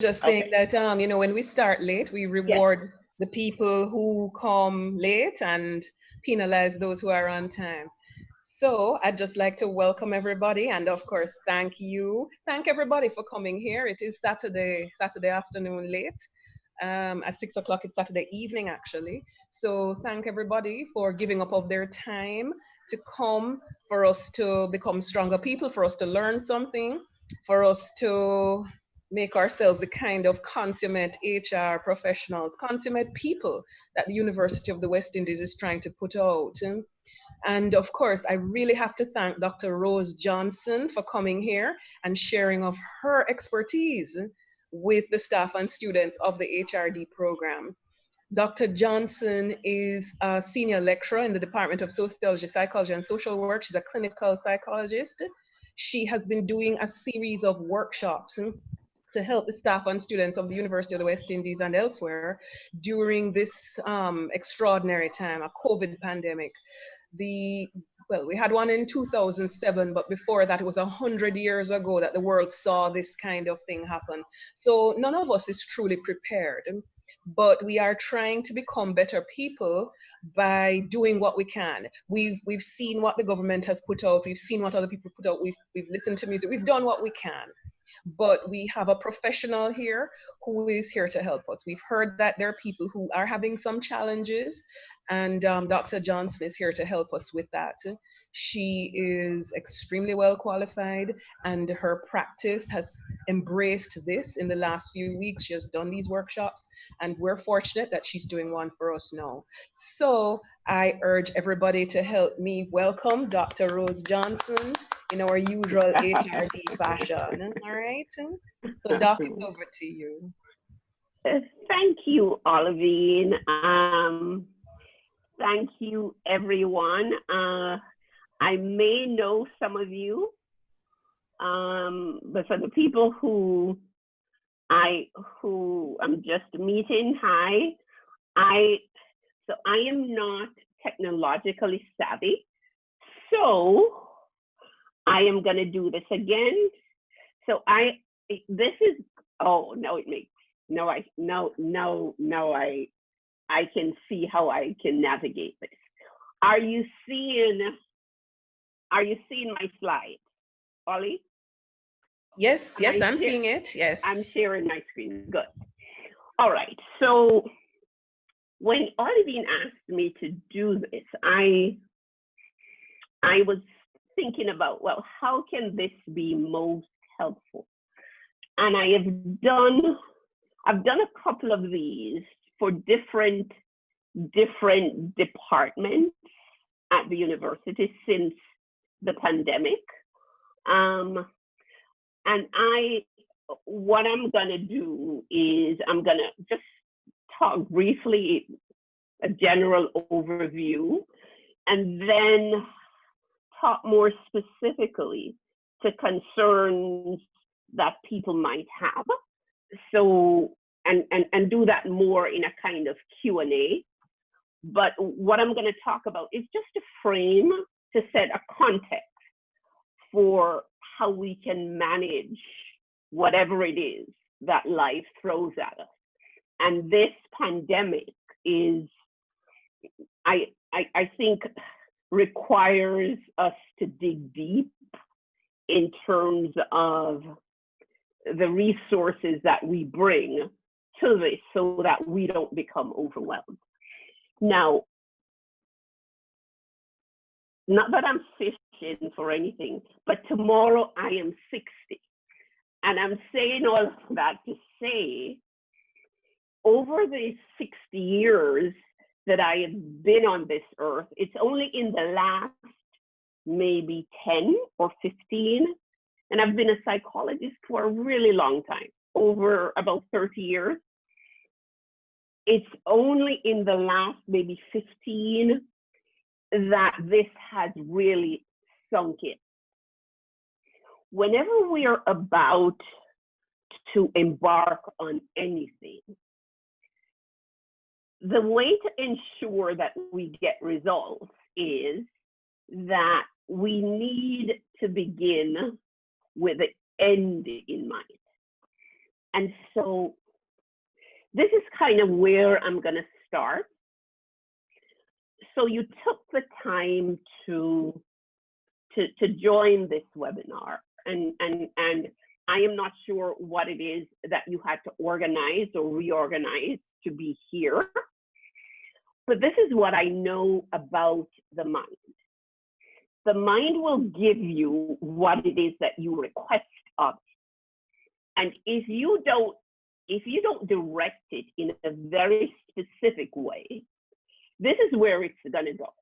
Just saying Okay. that, when we start late, we Yes. reward the people who come late and penalize those who are on time. So I'd just like to welcome everybody, and of course, thank everybody for coming here. It is Saturday afternoon late. At 6 o'clock, it's Saturday evening actually. So thank everybody for giving up of their time to come, for us to become stronger people, for us to learn something, for us to make ourselves the kind of consummate HR professionals, consummate people that the University of the West Indies is trying to put out. And of course, I really have to thank Dr. Rose Johnson for coming here and sharing of her expertise with the staff and students of the HRD program. Dr. Johnson is a senior lecturer in the Department of Sociology, Psychology, and Social Work. She's a clinical psychologist. She has been doing a series of workshops to help the staff and students of the University of the West Indies and elsewhere during this extraordinary time, a COVID pandemic. The well, we had one in 2007, but before that, it was 100 years ago that the world saw this kind of thing happen. So none of us is truly prepared, but we are trying to become better people by doing what we can. We've seen what the government has put out. We've seen what other people put out. We've listened to music. We've done what we can, but we have a professional here who is here to help us. We've heard that there are people who are having some challenges, and Dr. Johnson is here to help us with that. She is extremely well qualified, and her practice has embraced this in the last few weeks. She has done these workshops, and we're fortunate that she's doing one for us now. So I urge everybody to help me welcome Dr. Rose Johnson in our usual HRD fashion. All right. So, Doc, it's over to you. Thank you, Olivine. Thank you, everyone. I may know some of you, but for the people who I'm just meeting, hi. I am not technologically savvy, so I am going to do this again. So this is, oh, no, it makes, no, I can see how I can navigate this. Are you seeing my slide, Ollie? Yes, yes, I'm seeing it. Yes. I'm sharing my screen. Good. All right. So when Olivine asked me to do this, I was thinking about, well, how can this be most helpful? And I've done a couple of these for different departments at the university since the pandemic. And what I'm gonna do is I'm gonna just talk briefly, a general overview, and then talk more specifically to concerns that people might have. So, and do that more in a kind of Q&A. But what I'm going to talk about is just a frame to set a context for how we can manage whatever it is that life throws at us. And this pandemic is, I think, requires us to dig deep in terms of the resources that we bring to this so that we don't become overwhelmed. Now, not that I'm fishing for anything, but tomorrow I am 60. And I'm saying all of that to say, over the 60 years that I have been on this earth, it's only in the last maybe 10 or 15, and I've been a psychologist for a really long time, over about 30 years. It's only in the last maybe 15 that this has really sunk in. Whenever we are about to embark on anything, the way to ensure that we get results is that we need to begin with the end in mind. And so this is kind of where I'm going to start. So you took the time to join this webinar, and I am not sure what it is that you had to organize or reorganize to be here, but this is what I know about the mind. The mind will give you what it is that you request of it. And if you don't direct it in a very specific way, this is where it's going to go.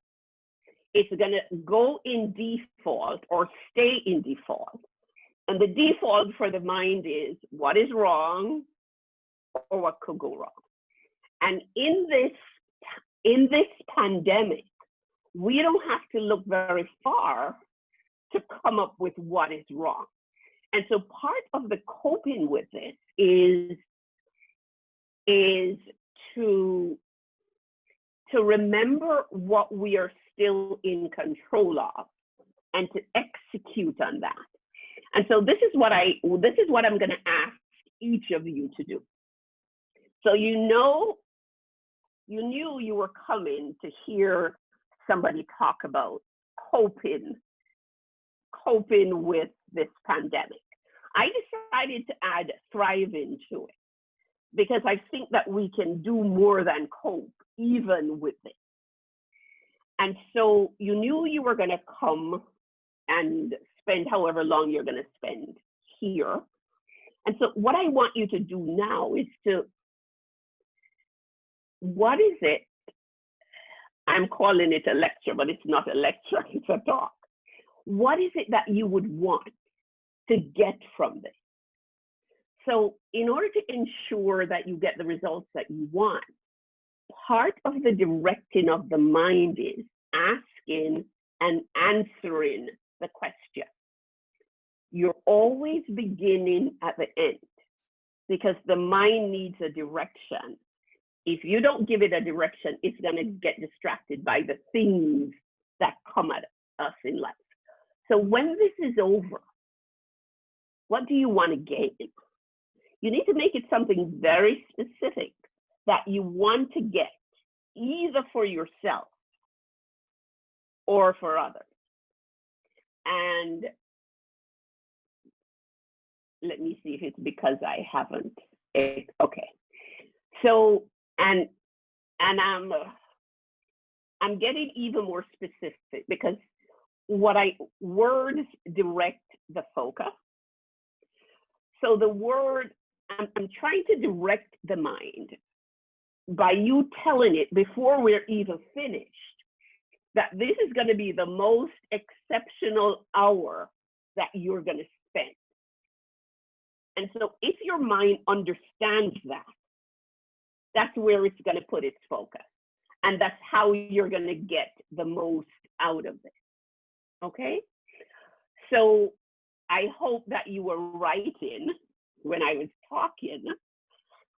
It's going to go in default or stay in default. And the default for the mind is what is wrong or what could go wrong. And in this pandemic, we don't have to look very far to come up with what is wrong. And so part of the coping with this is to remember what we are still in control of and to execute on that. And so this is what I'm going to ask each of you to do. So you knew you were coming to hear somebody talk about coping with this pandemic. I decided to add thriving to it because I think that we can do more than cope even with it. And so you knew you were going to come and spend however long you're going to spend here. And so what I want you to do now is what is it? I'm calling it a lecture, but it's not a lecture, it's a talk. What is it that you would want to get from this? So in order to ensure that you get the results that you want, part of the directing of the mind is asking and answering the question. You're always beginning at the end because the mind needs a direction. If you don't give it a direction, it's going to get distracted by the things that come at us in life. So when this is over, what do you want to gain? You need to make it something very specific that you want to get, either for yourself or for others. And let me see if it's because I haven't. Okay. So, and I'm getting even more specific because words direct the focus. So the word, I'm trying to direct the mind by you telling it before we're even finished that this is going to be the most exceptional hour that you're going to spend. And so if your mind understands that, that's where it's going to put its focus. And that's how you're going to get the most out of it. Okay? So I hope that you were writing when I was talking.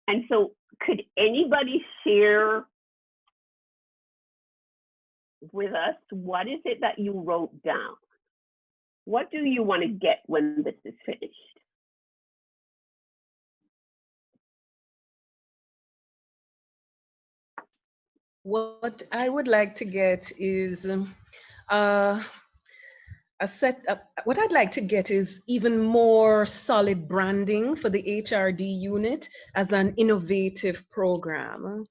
And so could anybody share with us, what is it that you wrote down? What do you want to get when this is finished? What I would like to get is what I'd like to get is even more solid branding for the HRD unit as an innovative program.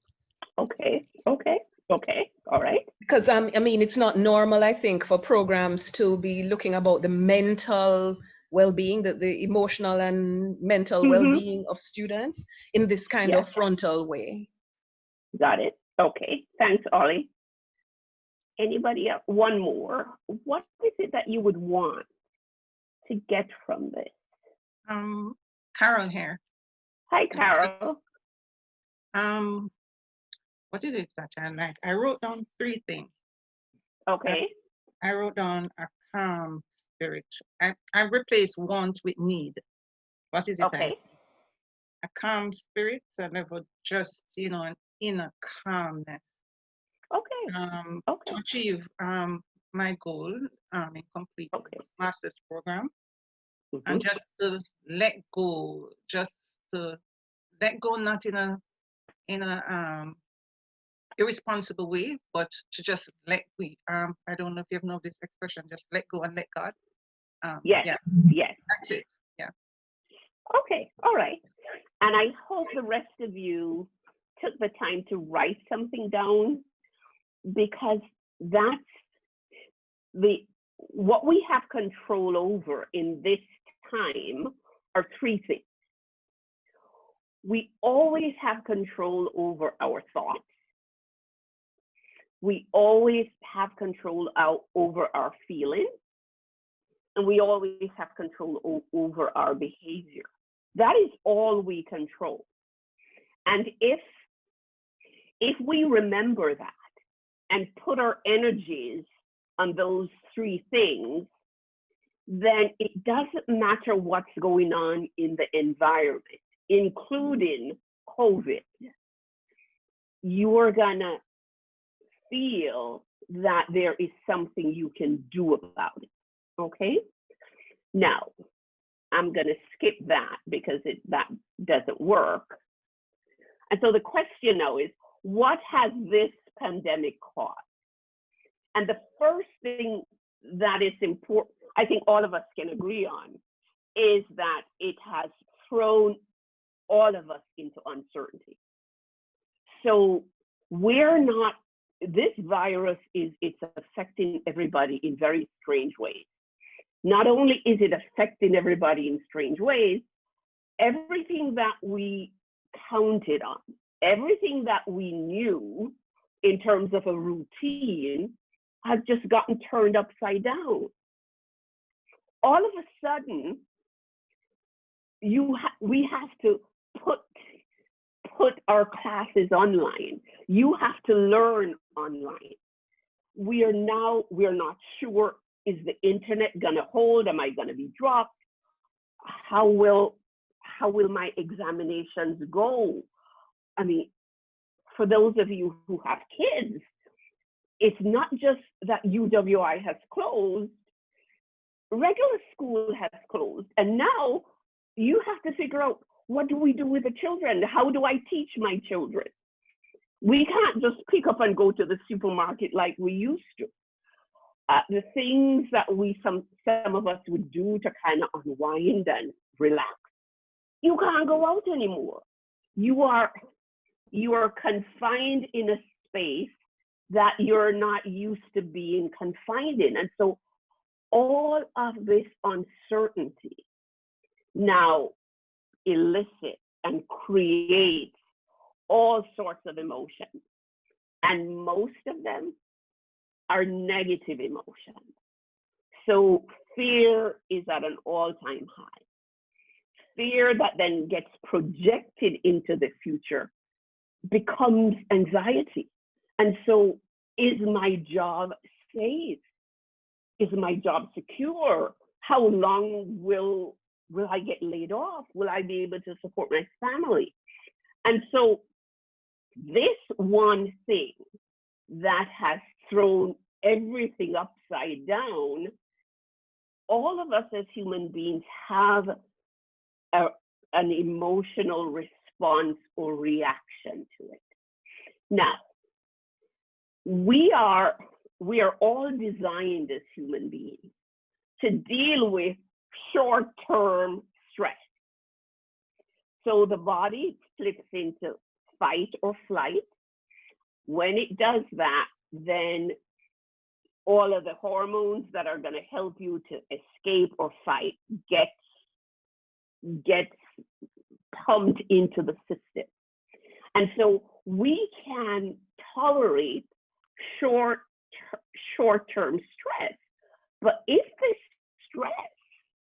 Okay, all right. Because I mean, it's not normal, I think, for programs to be looking about the mental well-being, the emotional and mental well-being of students in this kind of frontal way. Got it. Okay, thanks, Ollie. Anybody else? One more. What is it that you would want to get from this? Carol here. Hi, Carol. What is it that I like? I wrote down 3 things. Okay. I wrote down a calm spirit. I replaced want with need. What is it? Okay. A calm spirit, so level just, an inner calmness. Okay. To achieve my goal in completing this master's program, and just to let go, just to let go, not in a irresponsible way, but to just let go. I don't know if you know this expression, just let go and let God. Yes, yeah, yes. that's it. Yeah. Okay, all right. And I hope the rest of you took the time to write something down, because that's what we have control over in this time are three things. We always have control over our thoughts. We always have control over our feelings. And we always have control over our behavior. That is all we control. And if we remember that and put our energies on those three things, then it doesn't matter what's going on in the environment, including COVID. You are gonna feel that there is something you can do about it, okay? Now, I'm gonna skip that because that doesn't work. And so the question now is, what has this pandemic caused? And the first thing that is important, I think all of us can agree on, is that it has thrown all of us into uncertainty. So this virus it's affecting everybody in very strange ways. Not only is it affecting everybody in strange ways, everything that we counted on, everything that we knew in terms of a routine has just gotten turned upside down. All of a sudden, we have to put our classes online. You have to learn online. We're not sure, is the internet gonna hold? Am I gonna be dropped? How will my examinations go? I mean, for those of you who have kids, it's not just that UWI has closed, regular school has closed. And now you have to figure out, what do we do with the children? How do I teach my children? We can't just pick up and go to the supermarket like we used to. The things that some of us would do to kind of unwind and relax, you can't go out anymore. You are confined in a space that you're not used to being confined in. And so all of this uncertainty now elicits and creates all sorts of emotions. And most of them are negative emotions. So fear is at an all-time high. Fear that then gets projected into the future becomes anxiety. And so, is my job safe? Is my job secure? How long will I get laid off? Will I be able to support my family? And so this one thing that has thrown everything upside down, all of us as human beings have an emotional response or reaction to it. Now, we are all designed as human beings to deal with short-term stress. So the body flips into fight or flight. When it does that, then all of the hormones that are going to help you to escape or fight gets pumped into the system. And so we can tolerate short-term stress, but if this stress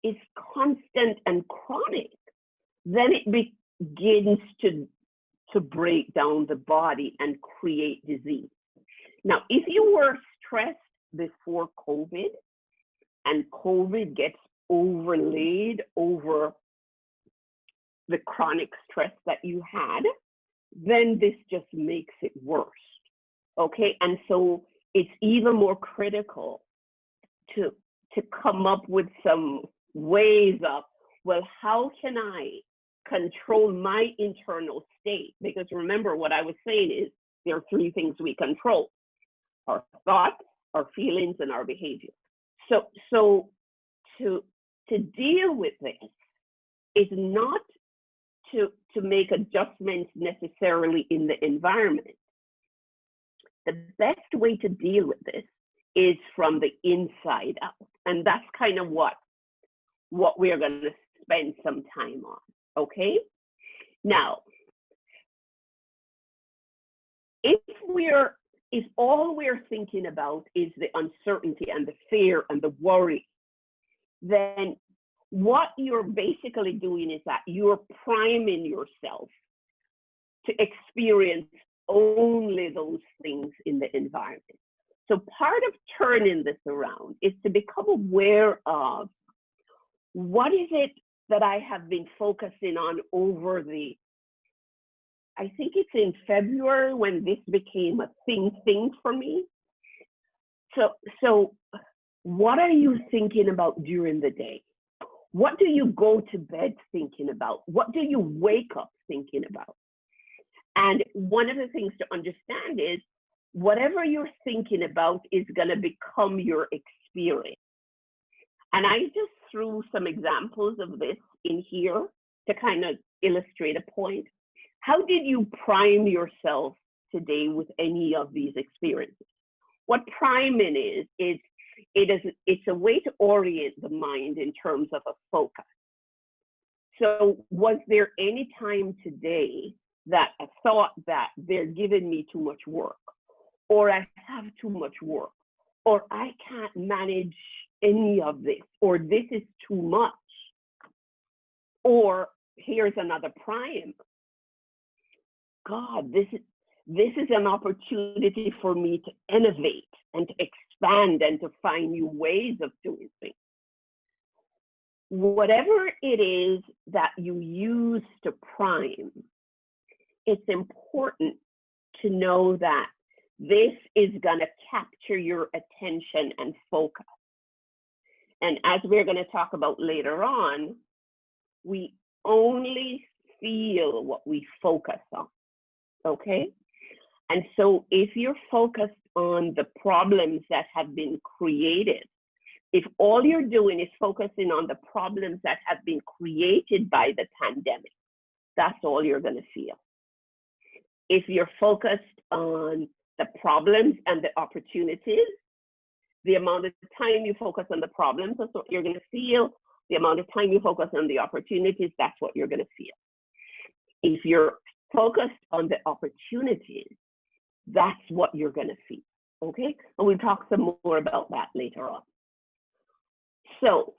is constant and chronic, then it begins to break down the body and create disease. Now, if you were stressed before COVID and COVID gets overlaid over the chronic stress that you had, then this just makes it worse. Okay, and so it's even more critical to come up with some ways of, well, how can I control my internal state. Because remember, what I was saying is there are three things we control: our thoughts, our feelings, and our behavior. So to deal with this is not to make adjustments necessarily in the environment. The best way to deal with this is from the inside out. And that's kind of what we're going to spend some time on, okay? Now, if all we're thinking about is the uncertainty and the fear and the worry, then what you're basically doing is that you're priming yourself to experience only those things in the environment. So part of turning this around is to become aware of what is it that I have been focusing on over I think it's in February when this became a thing for me. So what are you thinking about during the day? What do you go to bed thinking about? What do you wake up thinking about? And one of the things to understand is whatever you're thinking about is going to become your experience. And I just threw some examples of this in here to kind of illustrate a point. How did you prime yourself today with any of these experiences? What priming is it's a way to orient the mind in terms of a focus. So was there any time today that I thought that they're giving me too much work, or I have too much work, or I can't manage any of this, or this is too much? Or here's another prime. God, this is an opportunity for me to innovate and to expand and to find new ways of doing things. Whatever it is that you use to prime, it's important to know that this is going to capture your attention and focus. And as we're going to talk about later on, we only feel what we focus on, okay? And so if you're focused on the problems that have been created, if all you're doing is focusing on the problems that have been created by the pandemic, that's all you're going to feel. If you're focused on the problems and the opportunities, the amount of time you focus on the problems, that's what you're going to feel. The amount of time you focus on the opportunities, that's what you're going to feel. If you're focused on the opportunities, that's what you're going to feel, okay? And we'll talk some more about that later on. So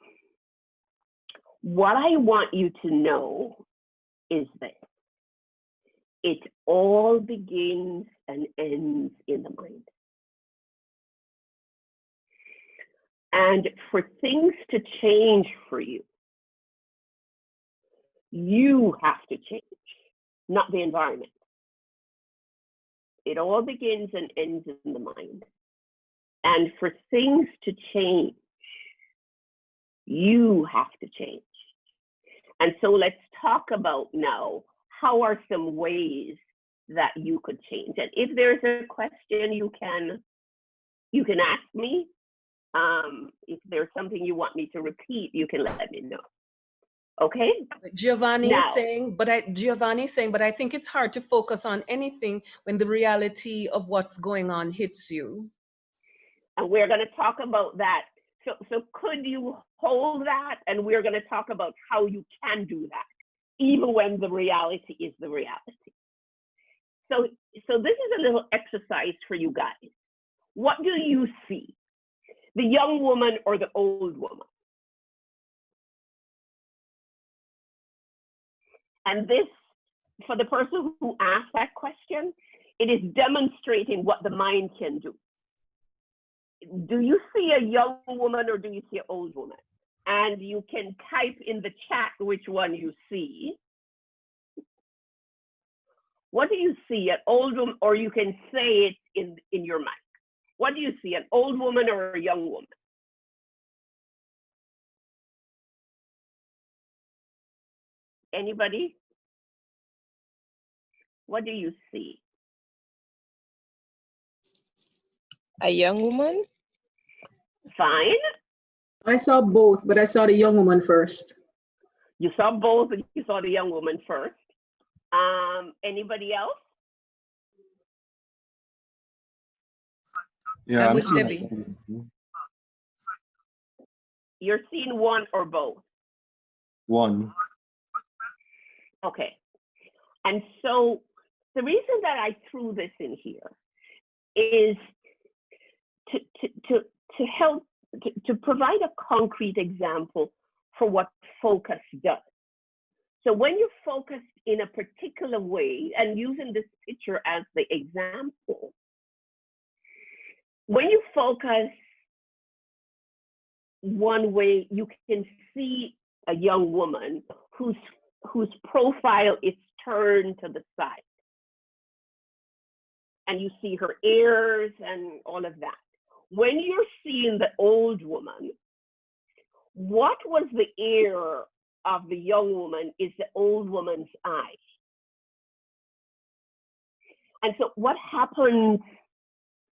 what I want you to know is this: it all begins and ends in the mind. And for things to change for you, you have to change, not the environment. It all begins and ends in the mind. And for things to change, you have to change. And so let's talk about now, how are some ways that you could change? And if there's a question, you can ask me. If there's something you want me to repeat, you can let me know. Okay? Giovanni is saying, but I think it's hard to focus on anything when the reality of what's going on hits you. And we're going to talk about that. So could you hold that? And we're going to talk about how you can do that, even when the reality is the reality. So this is a little exercise for you guys. What do you see? The young woman or the old woman? And this, for the person who asked that question, it is demonstrating what the mind can do. Do you see a young woman or do you see an old woman? And you can type in the chat which one you see. What do you see, an old woman, or you can say it in your mind. What do you see, an old woman or a young woman? Anybody? What do you see? A young woman? Fine. I saw both, but I saw the young woman first. You saw both, and you saw the young woman first. Anybody else? Yeah, I'm I'm with seeing Debbie. You're seeing one or both? one. Okay. And so the reason that I threw this in here is to help to provide a concrete example for what focus does. So when you're focused in a particular way, and using this picture as the example, when you focus one way, you can see a young woman whose profile is turned to the side. And you see her ears and all of that. When you're seeing the old woman, what was the ear of the young woman is the old woman's eye. And so what happens,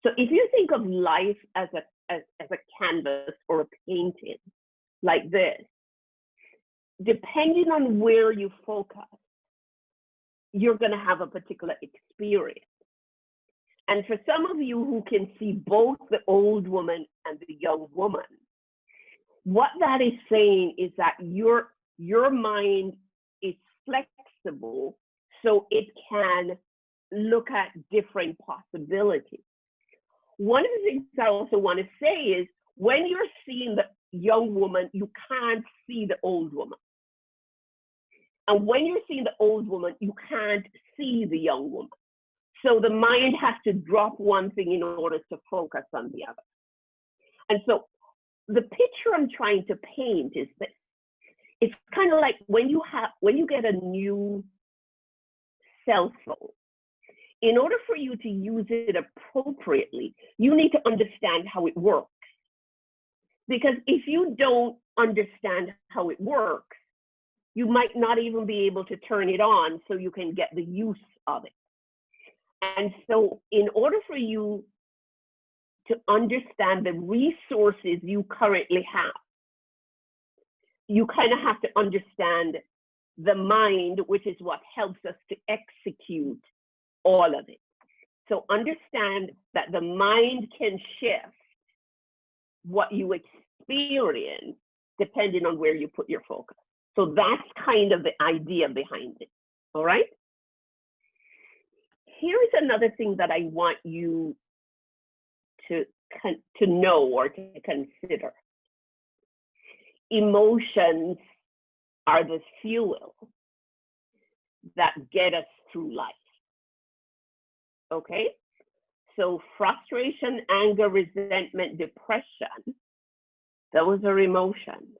so if you think of life as a canvas or a painting like this, depending on where you focus, you're going to have a particular experience. And for some of you who can see both the old woman and the young woman, what that is saying is that your mind is flexible so it can look at different possibilities. One of the things I also want to say is when you're seeing the young woman, you can't see the old woman. And when you're seeing the old woman, you can't see the young woman. So the mind has to drop one thing in order to focus on the other. And so the picture I'm trying to paint is this. It's kind of like when you get a new cell phone, in order for you to use it appropriately, you need to understand how it works. Because if you don't understand how it works, you might not even be able to turn it on so you can get the use of it. And so in order for you to understand the resources you currently have, you kind of have to understand the mind, which is what helps us to execute all of it. So understand that the mind can shift what you experience depending on where you put your focus. So that's kind of the idea behind it, all right? Here's another thing that I want you to know or to consider. Emotions are the fuel that get us through life, okay? So frustration, anger, resentment, depression, those are emotions.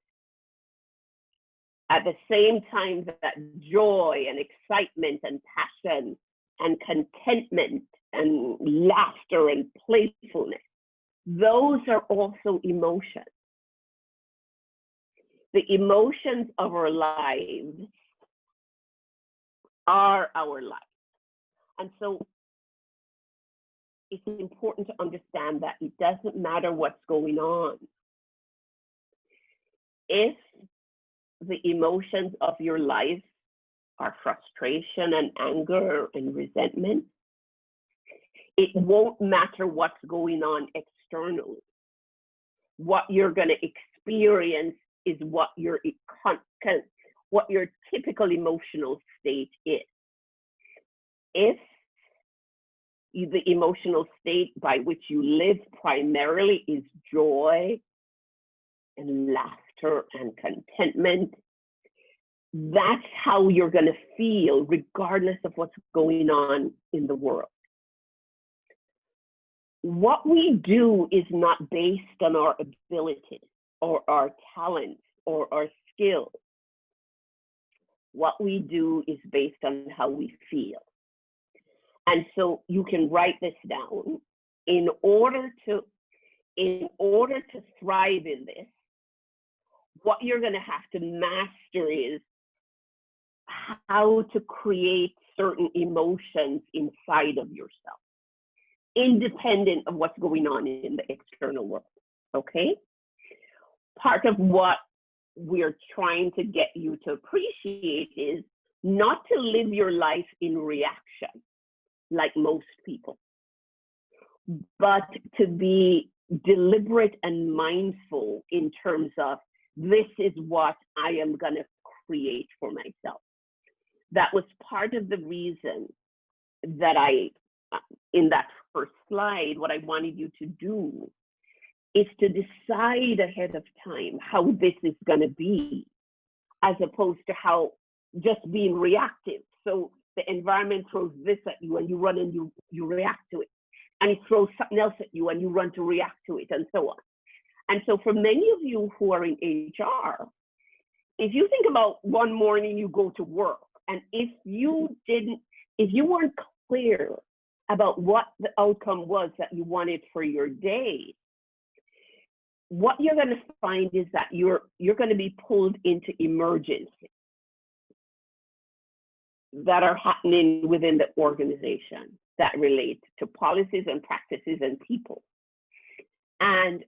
At the same time that joy and excitement and passion and contentment and laughter and playfulness, those are also emotions. The emotions of our lives are our life. And so it's important to understand that it doesn't matter what's going on. If the emotions of your life are frustration and anger and resentment, it won't matter what's going on externally. What you're going to experience is what your typical emotional state is. If the emotional state by which you live primarily is joy and laughter and contentment, that's how you're going to feel regardless of what's going on in the world. What we do is not based on our abilities or our talents or our skills. What we do is based on how we feel. And so you can write this down. In order to thrive in this, what you're going to have to master is how to create certain emotions inside of yourself, independent of what's going on in the external world, okay? Part of what we're trying to get you to appreciate is not to live your life in reaction like most people, but to be deliberate and mindful in terms of, this is what I am going to create for myself. That was part of the reason that in that first slide, what I wanted you to do is to decide ahead of time how this is going to be, as opposed to how just being reactive. So the environment throws this at you and you run and you react to it. And it throws something else at you and you run to react to it, and so on. And so for many of you who are in HR, if you think about one morning you go to work, and if you weren't clear about what the outcome was that you wanted for your day, what you're going to find is that you're going to be pulled into emergencies that are happening within the organization that relate to policies and practices and people. And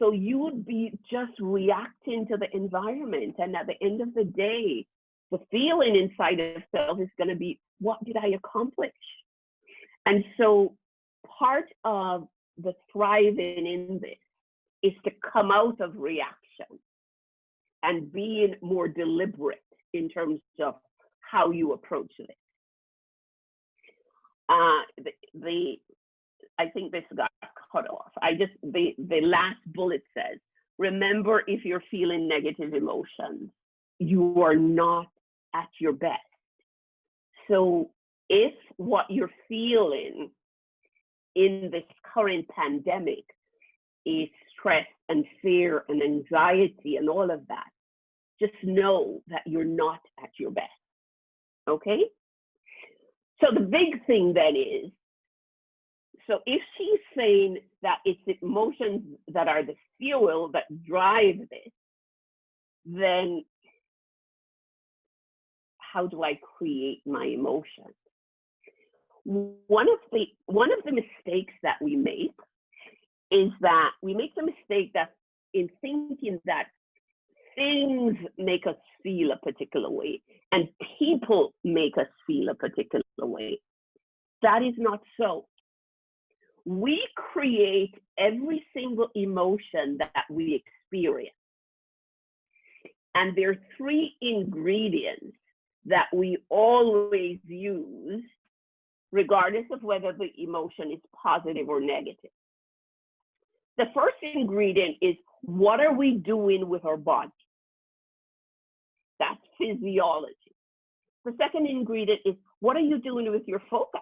so you would be just reacting to the environment. And at the end of the day, the feeling inside of self is going to be, what did I accomplish? And so part of the thriving in this is to come out of reaction and being more deliberate in terms of how you approach this. I think this got cut off. The last bullet says, remember, if you're feeling negative emotions, you are not at your best. So if what you're feeling in this current pandemic is stress and fear and anxiety and all of that, just know that you're not at your best, okay? So the big thing then is, so if she's saying that it's emotions that are the fuel that drive this, then how do I create my emotions? One of the mistakes that we make is that we make the mistake that in thinking that things make us feel a particular way and people make us feel a particular way. That is not so. We create every single emotion that we experience. And there are three ingredients that we always use, regardless of whether the emotion is positive or negative. The first ingredient is, what are we doing with our body? That's physiology. The second ingredient is, what are you doing with your focus?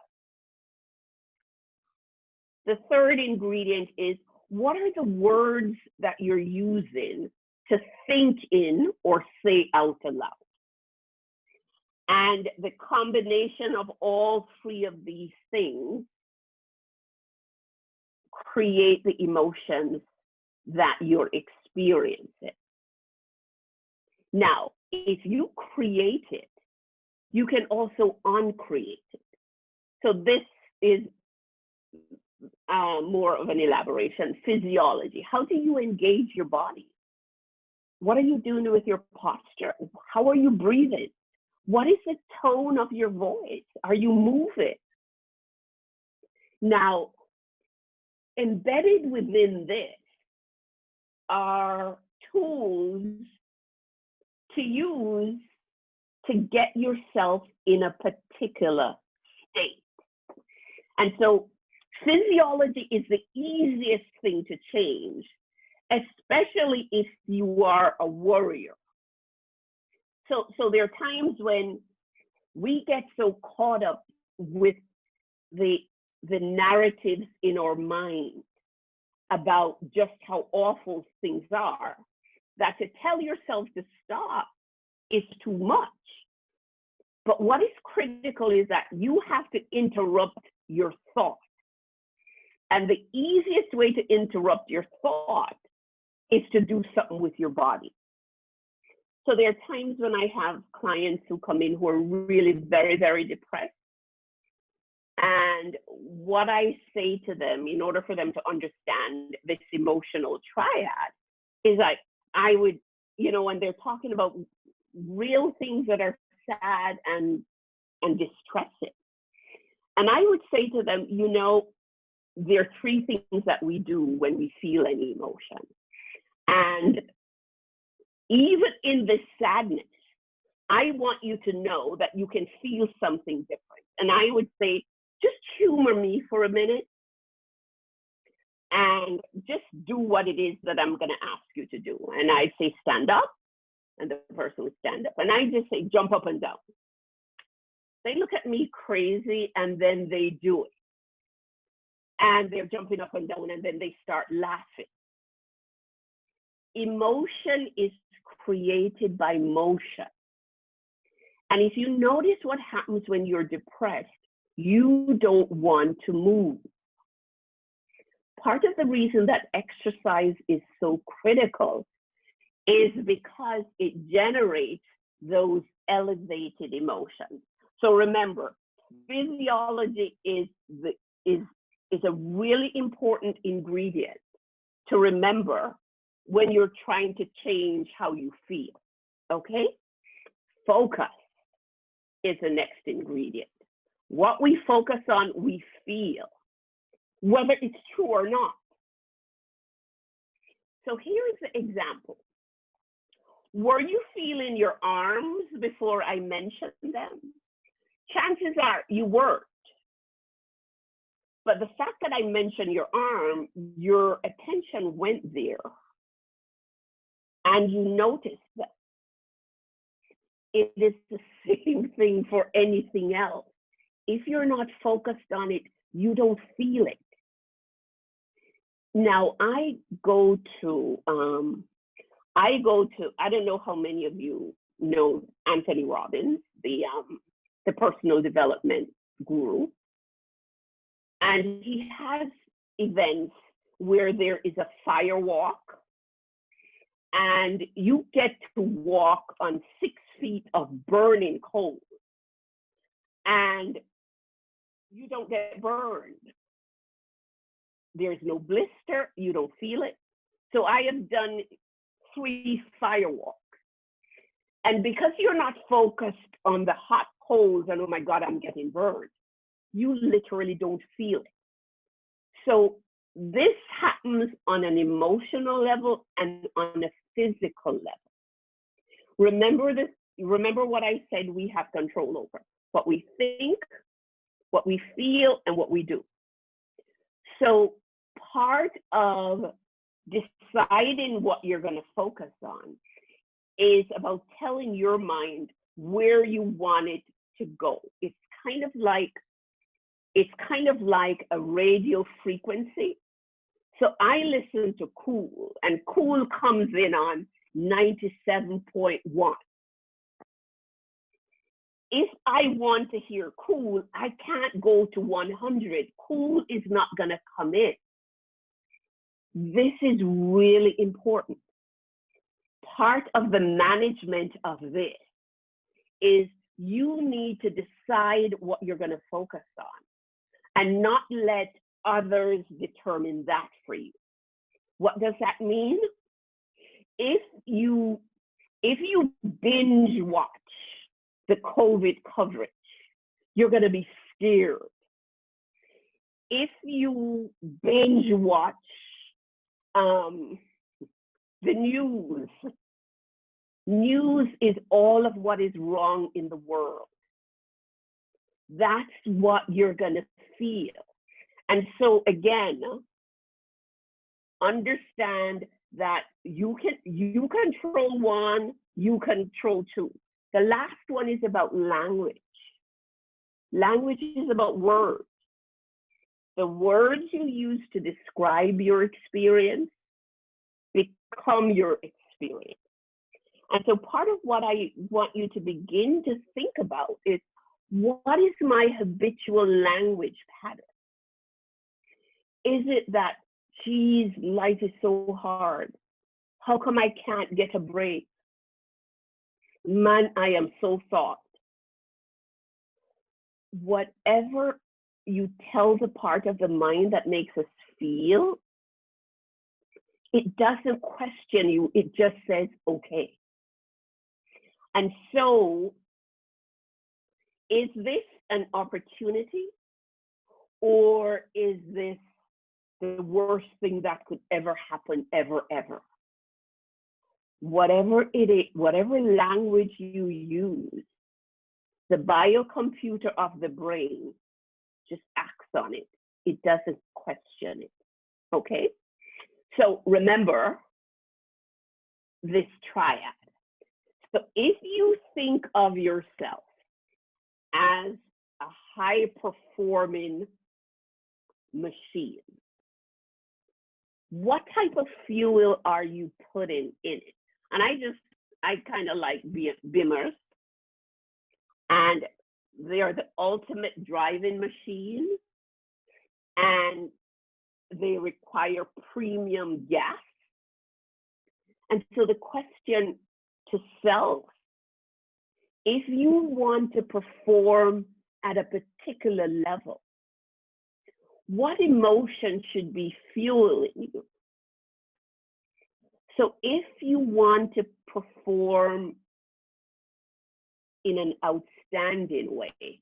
The third ingredient is, what are the words that you're using to think in or say out aloud? And the combination of all three of these things create the emotions that you're experiencing. Now, if you create it, you can also uncreate it. So this is more of an elaboration. Physiology. How do you engage your body? What are you doing with your posture? How are you breathing? What is the tone of your voice? Are you moving? Now, embedded within this are tools to use to get yourself in a particular state. And so physiology is the easiest thing to change, especially if you are a worrier. So there are times when we get so caught up with the narratives in our mind about just how awful things are, that to tell yourself to stop is too much. But what is critical is that you have to interrupt your thought. And the easiest way to interrupt your thought is to do something with your body. So there are times when I have clients who come in who are really very, very depressed. And what I say to them, in order for them to understand this emotional triad, is I would, when they're talking about real things that are sad and distressing, and I would say to them, there are three things that we do when we feel any emotion. And even in this sadness, I want you to know that you can feel something different. And I would say, just humor me for a minute and just do what it is that I'm going to ask you to do. And I'd say, stand up. And the person would stand up. And I just say, jump up and down. They look at me crazy, and then they do it. And they're jumping up and down, and then they start laughing. Emotion is created by motion. And if you notice what happens when you're depressed, you don't want to move. Part of the reason that exercise is so critical is because it generates those elevated emotions. So remember, physiology is a really important ingredient to remember when you're trying to change how you feel, okay? Focus is the next ingredient. What we focus on, we feel, whether it's true or not. So here's the example. Were you feeling your arms before I mentioned them? Chances are you weren't. But the fact that I mentioned your arm, your attention went there. And you noticed that. It is the same thing for anything else. If you're not focused on it, you don't feel it. Now, I go to, I don't know how many of you know Anthony Robbins, the personal development guru. And he has events where there is a fire walk, and you get to walk on 6 feet of burning coal, and you don't get burned. There's no blister, you don't feel it. So I have done 3 fire walks. And because you're not focused on the hot coals and, oh my God, I'm getting burned, you literally don't feel it. So this happens on an emotional level and on a physical level. Remember this, remember what I said we have control over: what we think, what we feel, and what we do. So part of deciding what you're going to focus on is about telling your mind where you want it to go. It's kind of like a radio frequency. So I listen to Cool, and Cool comes in on 97.1. If I want to hear Cool, I can't go to 100. Cool is not going to come in. This is really important. Part of the management of this is you need to decide what you're going to focus on and not let others determine that for you. What does that mean? If you binge watch the COVID coverage, you're going to be scared. If you binge watch the news is all of what is wrong in the world. That's what you're going to feel. And so again, understand that you control one, you control two. The last one is about language. Language is about words. The words you use to describe your experience become your experience. And so part of what I want you to begin to think about is, what is my habitual language pattern? Is it that, geez, life is so hard? How come I can't get a break? Man, I am so soft. Whatever you tell the part of the mind that makes us feel, it doesn't question you, it just says, okay. And so, is this an opportunity, or is this the worst thing that could ever happen, ever? Whatever it is, whatever language you use, the biocomputer of the brain just acts on it. It doesn't question it, okay? So remember this triad. So if you think of yourself as a high-performing machine, what type of fuel are you putting in it? And I kind of like Bimmers, and they are the ultimate driving machine, and they require premium gas. And so the question to self, if you want to perform at a particular level, what emotion should be fueling you? So if you want to perform in an outstanding way,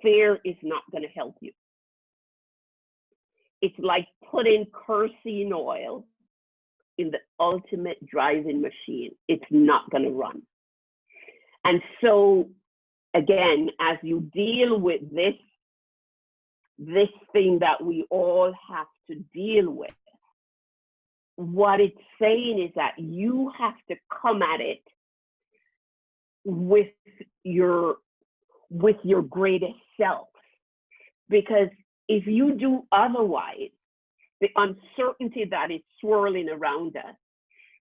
fear is not going to help you. It's like putting kerosene oil in the ultimate driving machine. It's not going to run. And so, again, as you deal with this thing that we all have to deal with, what it's saying is that you have to come at it with your greatest self. Because if you do otherwise, the uncertainty that is swirling around us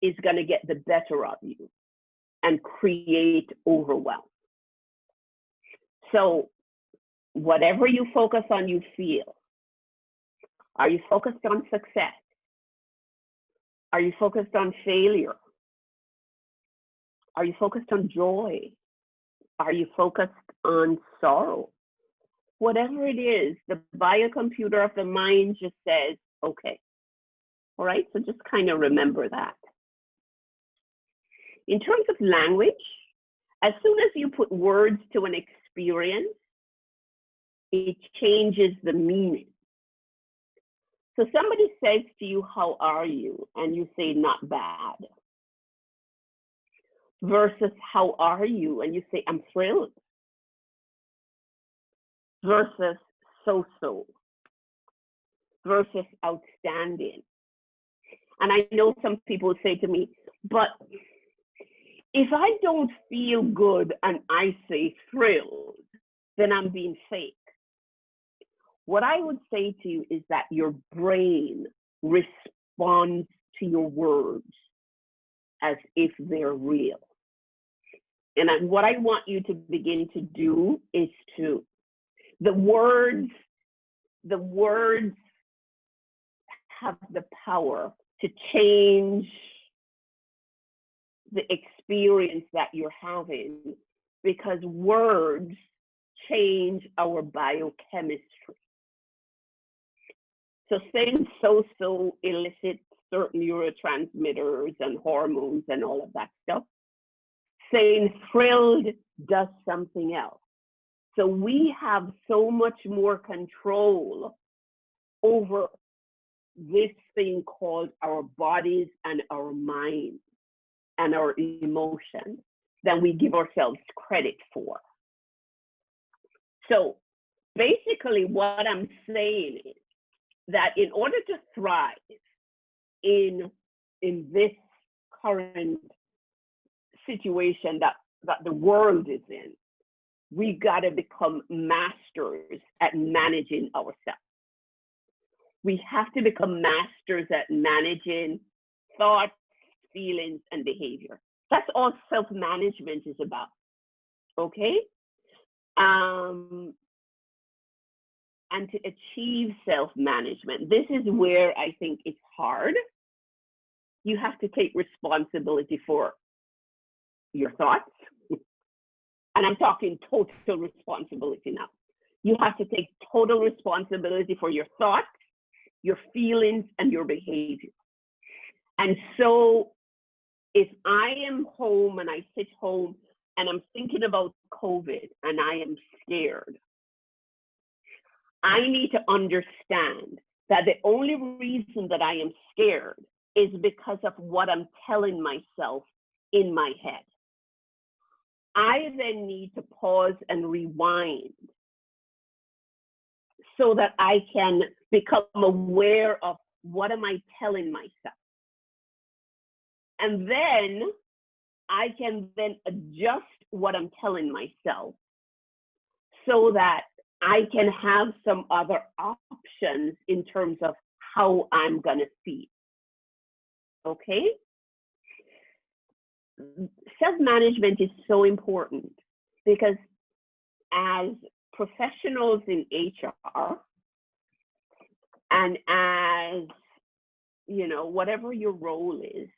is going to get the better of you and create overwhelm. So whatever you focus on, you feel. Are you focused on success? Are you focused on failure? Are you focused on joy? Are you focused on sorrow? Whatever it is, the biocomputer of the mind just says, okay. All right, so just kind of remember that. In terms of language, as soon as you put words to an experience, it changes the meaning. So somebody says to you, how are you? And you say, not bad. Versus, how are you? And you say, I'm thrilled. Versus, so-so. Versus, outstanding. And I know some people say to me, but if I don't feel good and I say thrilled, then I'm being fake. What I would say to you is that your brain responds to your words as if they're real. And what I want you to begin to do is the words have the power to change the experience that you're having, because words change our biochemistry. So saying so elicits certain neurotransmitters and hormones and all of that stuff. Saying thrilled does something else. So we have so much more control over this thing called our bodies and our minds and our emotions than we give ourselves credit for. So basically what I'm saying is that in order to thrive in this current situation that the world is in, we got to become masters at managing ourselves. We have to become masters at managing thoughts, feelings, and behavior. That's all self-management is about, okay? And to achieve self-management, this is where I think it's hard. You have to take responsibility for your thoughts, And I'm talking total responsibility now. You have to take total responsibility for your thoughts, your feelings, and your behavior. And so if I am home and I sit home and I'm thinking about COVID and I am scared, I need to understand that the only reason that I am scared is because of what I'm telling myself in my head. I then need to pause and rewind so that I can become aware of what am I telling myself. And then I can then adjust what I'm telling myself so that I can have some other options in terms of how I'm going to feel. Okay? Self-management is so important because as professionals in HR and as, you know, whatever your role is,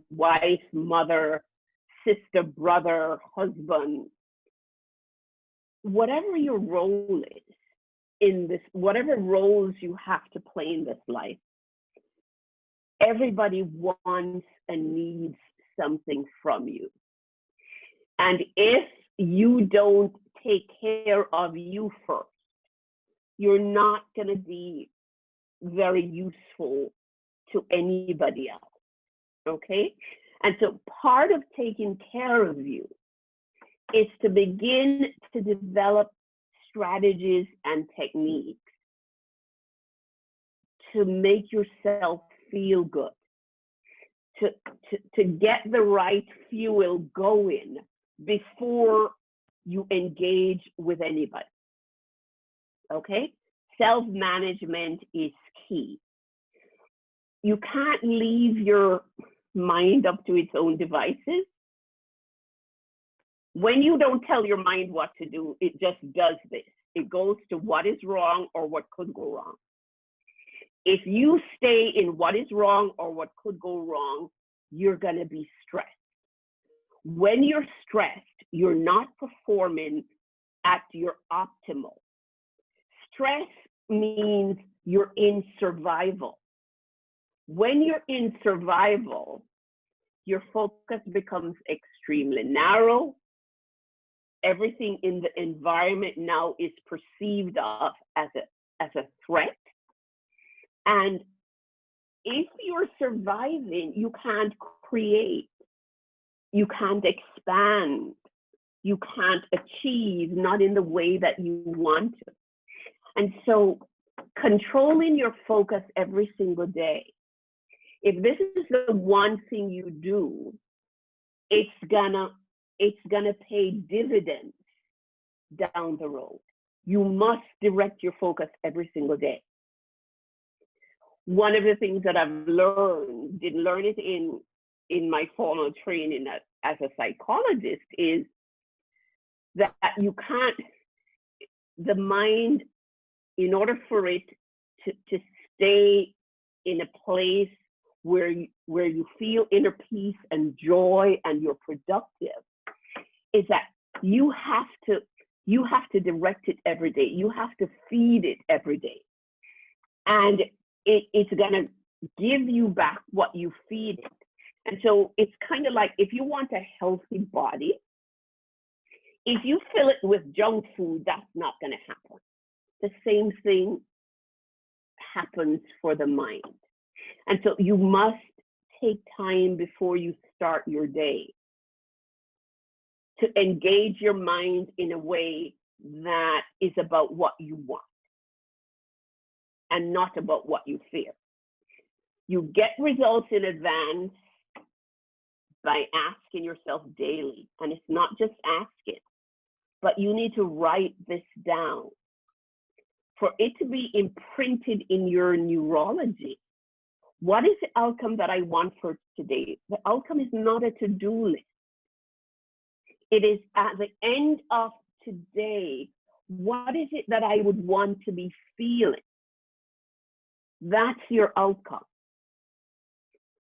wife, mother, sister, brother, husband, whatever your role is in this, whatever roles you have to play in this life, everybody wants and needs something from you. And if you don't take care of you first, you're not going to be very useful to anybody else. Okay? And so part of taking care of you is to begin to develop strategies and techniques to make yourself feel good, to get the right fuel going before you engage with anybody. Okay? Self-management is key. You can't leave your mind up to its own devices. When you don't tell your mind what to do, it just does this. It goes to what is wrong or what could go wrong. If you stay in what is wrong or what could go wrong, you're going to be stressed. When you're stressed, you're not performing at your optimal. Stress means you're in survival. When you're in survival, your focus becomes extremely narrow. Everything in the environment now is perceived of as a threat. And if you're surviving, you can't create, you can't expand, you can't achieve, not in the way that you want to. And so controlling your focus every single day, if this is the one thing you do, it's gonna pay dividends down the road. You must direct your focus every single day. One of the things that I've learned, didn't learn it in my formal training as a psychologist, is that you can't, the mind, in order for it to stay in a place where you feel inner peace and joy and you're productive, is that you have to direct it every day. You have to feed it every day. And it's gonna give you back what you feed it. And so it's kind of like, if you want a healthy body, if you fill it with junk food, that's not gonna happen. The same thing happens for the mind. And so you must take time before you start your day to engage your mind in a way that is about what you want and not about what you fear. You get results in advance by asking yourself daily. And it's not just asking, but you need to write this down for it to be imprinted in your neurology. What is the outcome that I want for today? The outcome is not a to-do list. It is at the end of today, what is it that I would want to be feeling? That's your outcome.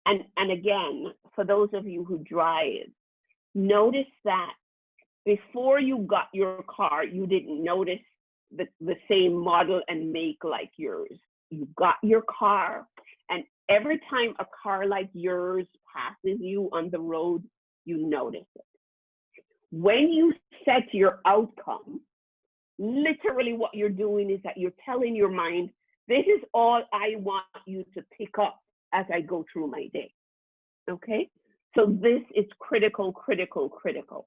And again, for those of you who drive, notice that before you got your car, you didn't notice the same model and make like yours. You got your car, and every time a car like yours passes you on the road, you notice it. When you set your outcome, literally what you're doing is that you're telling your mind, this is all I want you to pick up as I go through my day. Okay? So this is critical, critical, critical.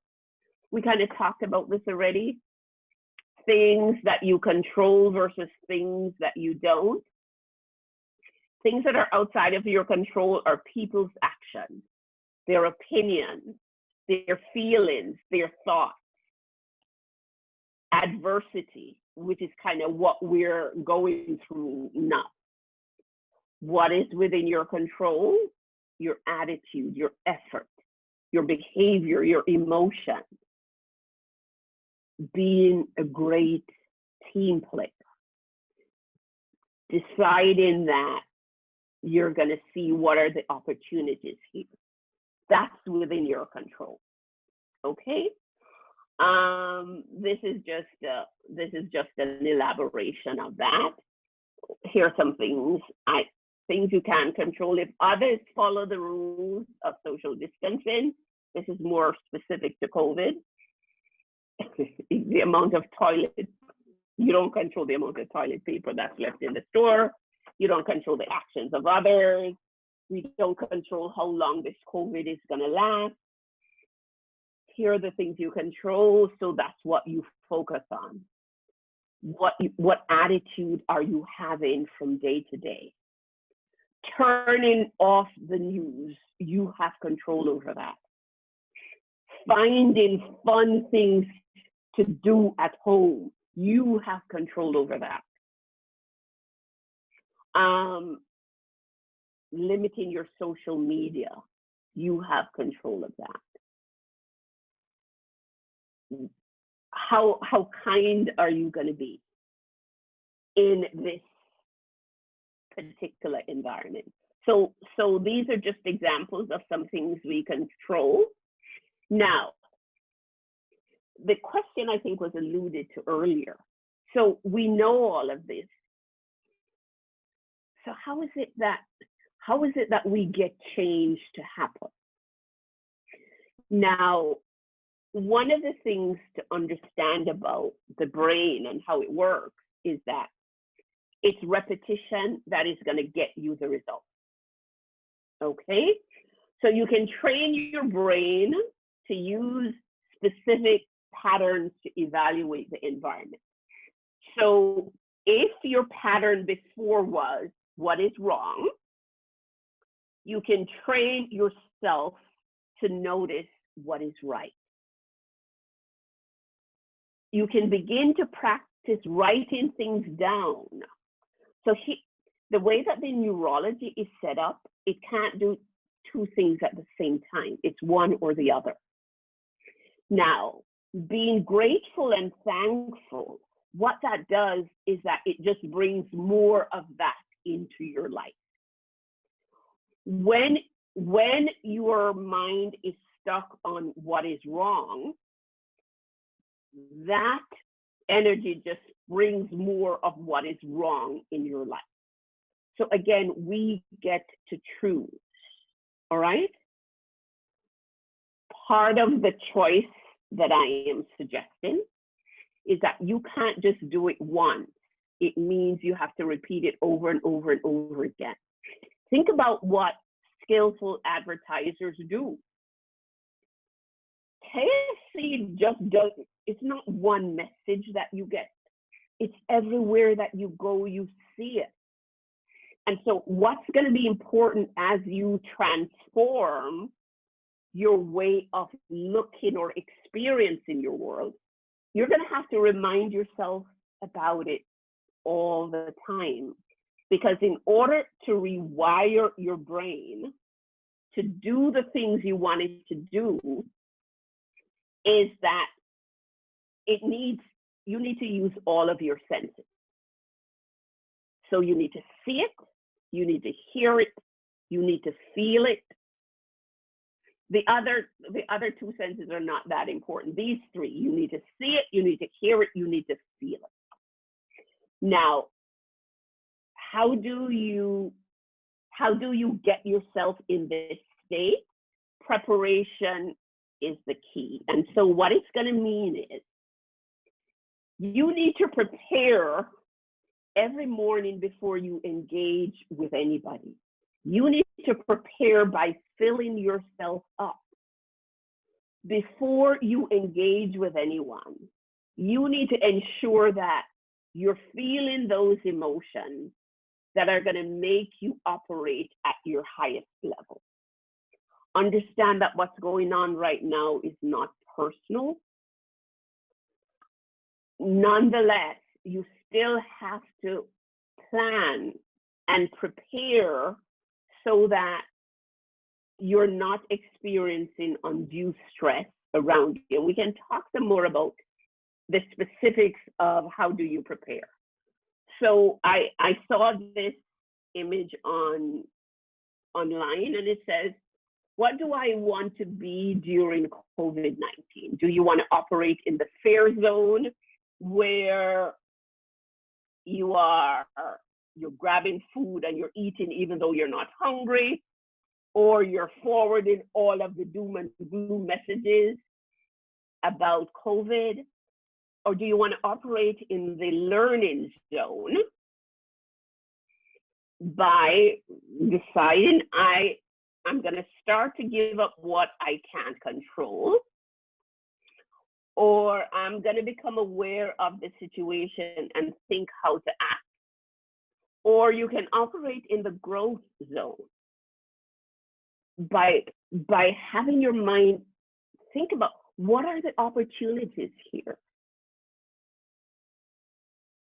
We kind of talked about this already. Things that you control versus things that you don't. Things that are outside of your control are people's actions, their opinions, their feelings, their thoughts. Adversity, which is kind of what we're going through now. What is within your control? Your attitude, your effort, your behavior, your emotion. Being a great team player. Deciding that you're going to see what are the opportunities here. That's within your control. Okay? This is just an elaboration of that. Here are some things you can control. If others follow the rules of social distancing, this is more specific to COVID. The amount of toilet, you don't control the amount of toilet paper that's left in the store. You don't control the actions of others. We don't control how long this COVID is going to last. Here are the things you control, so that's what you focus on. What attitude are you having from day to day? Turning off the news, you have control over that. Finding fun things to do at home, you have control over that. Limiting your social media, you have control of that. How kind are you going to be in this particular environment? So these are just examples of some things we control. Now, the question I think was alluded to earlier. So we know all of this. So how is it that we get change to happen? Now, one of the things to understand about the brain and how it works is that it's repetition that is going to get you the result. Okay? So you can train your brain to use specific patterns to evaluate the environment. So if your pattern before was what is wrong, you can train yourself to notice what is right. You can begin to practice writing things down. So the way that the neurology is set up, it can't do two things at the same time. It's one or the other. Now, being grateful and thankful, what that does is that it just brings more of that into your life. When your mind is stuck on what is wrong, that energy just brings more of what is wrong in your life. So again, we get to choose, all right? Part of the choice that I am suggesting is that you can't just do it once. It means you have to repeat it over and over and over again. Think about what skillful advertisers do. KFC just does, it's not one message that you get. It's everywhere that you go, you see it. And so what's going to be important as you transform your way of looking or experiencing your world, you're going to have to remind yourself about it all the time. Because in order to rewire your brain to do the things you want it to do, is that you need to use all of your senses. So you need to see it, you need to hear it, you need to feel it, The other two senses are not that important. These three, you need to see it, you need to hear it, you need to feel it. Now, how do you get yourself in this state? Preparation is the key. And so what it's going to mean is you need to prepare every morning before you engage with anybody. You need to prepare by filling yourself up. Before you engage with anyone, you need to ensure that you're feeling those emotions that are going to make you operate at your highest level. Understand that what's going on right now is not personal. Nonetheless, you still have to plan and prepare so that you're not experiencing undue stress around you. We can talk some more about the specifics of how do you prepare. So I saw this image online, and it says, what do I want to be during COVID-19? Do you want to operate in the fear zone where you're grabbing food and you're eating even though you're not hungry, or you're forwarding all of the doom and gloom messages about COVID? Or do you want to operate in the learning zone by deciding I'm going to start to give up what I can't control, or I'm going to become aware of the situation and think how to act? Or you can operate in the growth zone by having your mind think about what are the opportunities here?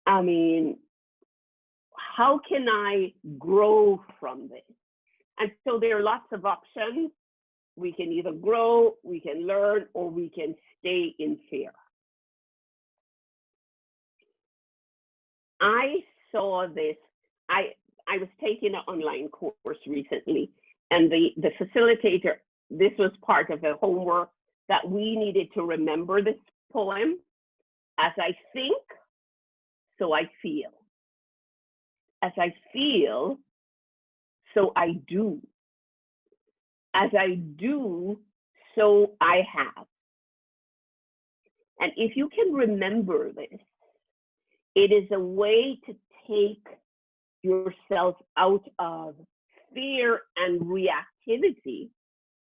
I mean, how can I grow from this? And so there are lots of options. We can either grow, we can learn, or we can stay in fear. I saw this, I was taking an online course recently, and the facilitator, this was part of the homework, that we needed to remember this poem. As I think, so I feel. As I feel, so I do. As I do, so I have. And if you can remember this, it is a way to take yourself out of fear and reactivity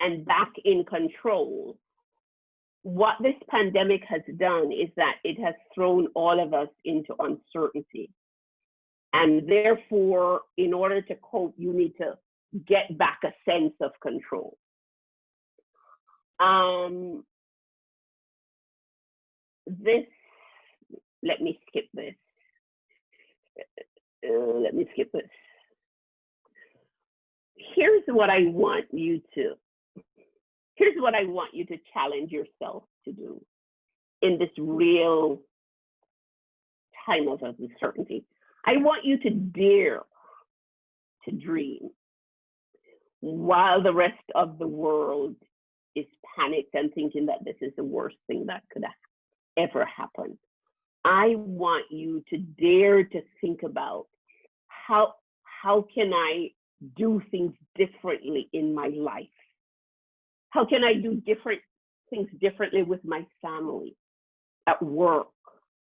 and back in control. What this pandemic has done is that it has thrown all of us into uncertainty. And therefore, in order to cope, you need to get back a sense of control. Let me skip this. Here's what I want you to challenge yourself to do in this real time of uncertainty. I want you to dare to dream while the rest of the world is panicked and thinking that this is the worst thing that could ever happen. I want you to dare to think about how can I do things differently in my life? How can I do things differently with my family, at work,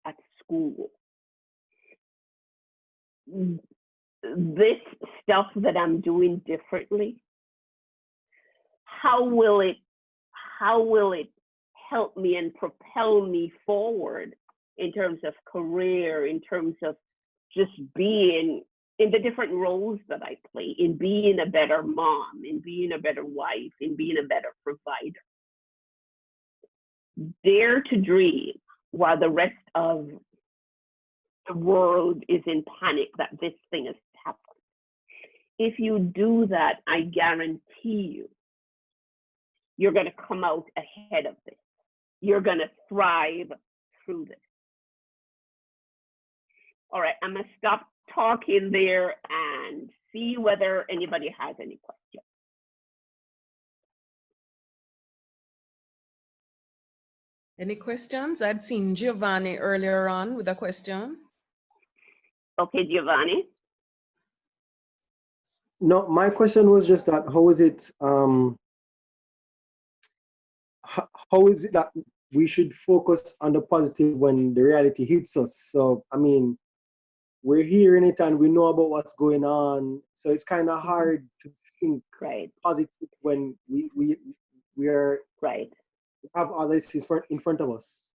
at school? This stuff that I'm doing differently, how will it help me and propel me forward in terms of career, in terms of just being in the different roles that I play, in being a better mom, in being a better wife, in being a better provider? Dare to dream while the rest of the world is in panic that this thing has happened. If you do that, I guarantee you're going to come out ahead of this. You're going to thrive through this. All right, I'm going to stop talking there and see whether anybody has any questions. Any questions? I'd seen Giovanni earlier on with a question. Okay, Giovanni. No, my question was just that how is it how is it that we should focus on the positive when the reality hits us? So I mean, we're hearing it and we know about what's going on, so it's kind of hard to think positive when we are have all this in front of us.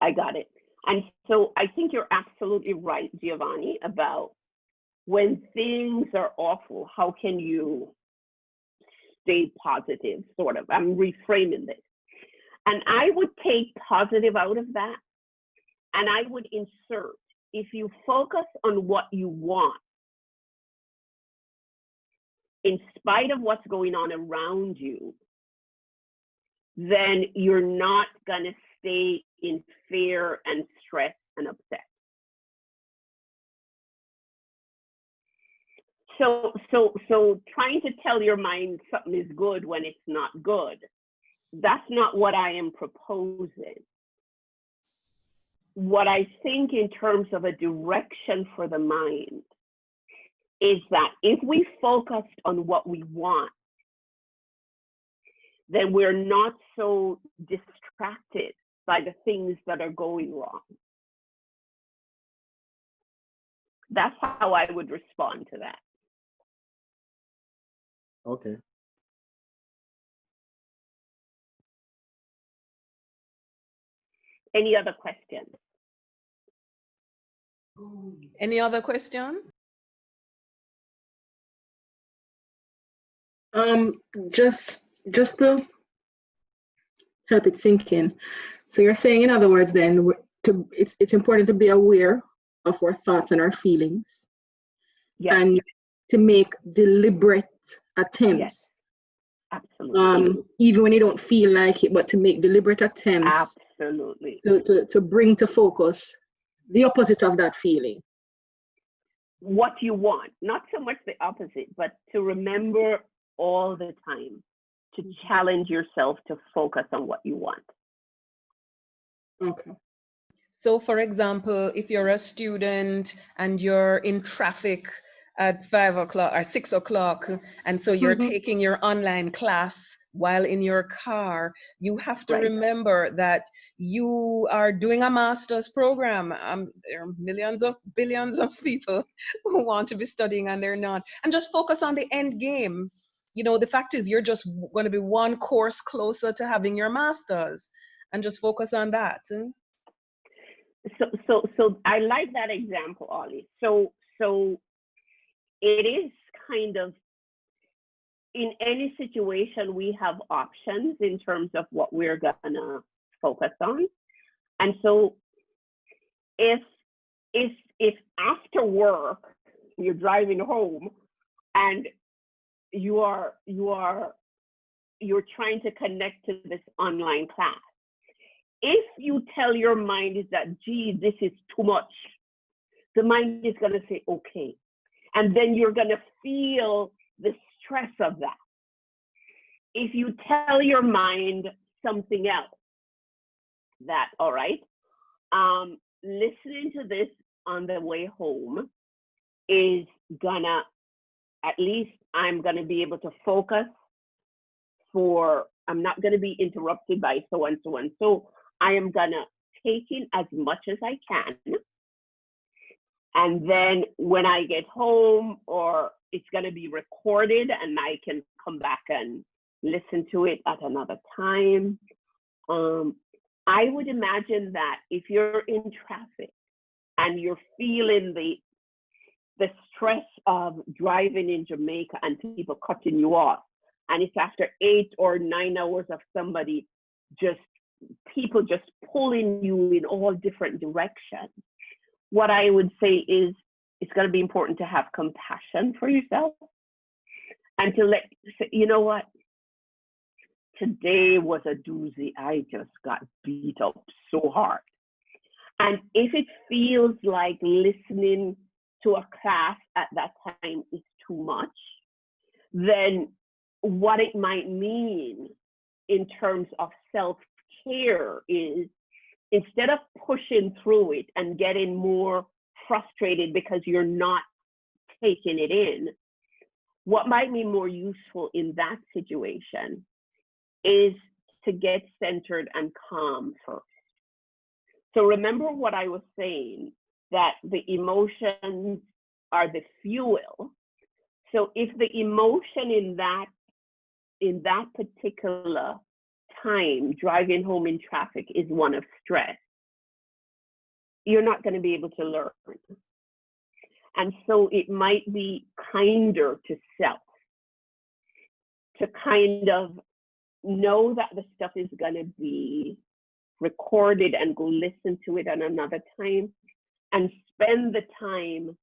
I got it. And so I think you're absolutely right, Giovanni, about when things are awful, how can you stay positive, sort of. I'm reframing this. And I would take positive out of that, and I would insert, if you focus on what you want, in spite of what's going on around you, then you're not going to stay in fear and stress and upset. So trying to tell your mind something is good when it's not good, that's not what I am proposing. What I think in terms of a direction for the mind is that if we focused on what we want, then we're not so distracted by the things that are going wrong. That's how I would respond to that. Okay. Any other questions? Any other question? Just to help it sink in. So you're saying, in other words, then, it's important to be aware of our thoughts and our feelings, and to make deliberate attempts. Absolutely. Even when you don't feel like it, but to make deliberate attempts. Absolutely. To bring to focus the opposite of that feeling. What you want, not so much the opposite, but to remember all the time, to challenge yourself to focus on what you want. Okay. So for example, if you're a student and you're in traffic at 5 o'clock or 6 o'clock, and so you're taking your online class while in your car, you have to remember that you are doing a master's program. There are billions of people who want to be studying and they're not. And just focus on the end game. You know, the fact is you're just going to be one course closer to having your master's, and just focus on that. So I like that example, Ollie. So it is kind of, in any situation, we have options in terms of what we're gonna focus on. And so if after work you're driving home and you're trying to connect to this online class, if you tell your mind is that, gee, this is too much, the mind is gonna say, okay. And then you're gonna feel the stress of that. If you tell your mind something else, that, all right, listening to this on the way home is gonna, at least I'm gonna be able to focus I'm not gonna be interrupted by so and so and so. I am gonna take in as much as I can. And then when I get home, or it's gonna be recorded and I can come back and listen to it at another time. I would imagine that if you're in traffic and you're feeling the stress of driving in Jamaica and people cutting you off, and it's after 8 or 9 hours of people just pulling you in all different directions, what I would say is it's going to be important to have compassion for yourself and to you know what, today was a doozy. I just got beat up so hard. And if it feels like listening to a class at that time is too much, then what it might mean in terms of self-care is instead of pushing through it and getting more frustrated because you're not taking it in, what might be more useful in that situation is to get centered and calm first. So remember what I was saying, that the emotions are the fuel. So if the emotion in that particular time, driving home in traffic, is one of stress, you're not going to be able to learn. And so it might be kinder to self to kind of know that the stuff is going to be recorded and go listen to it at another time, and spend the time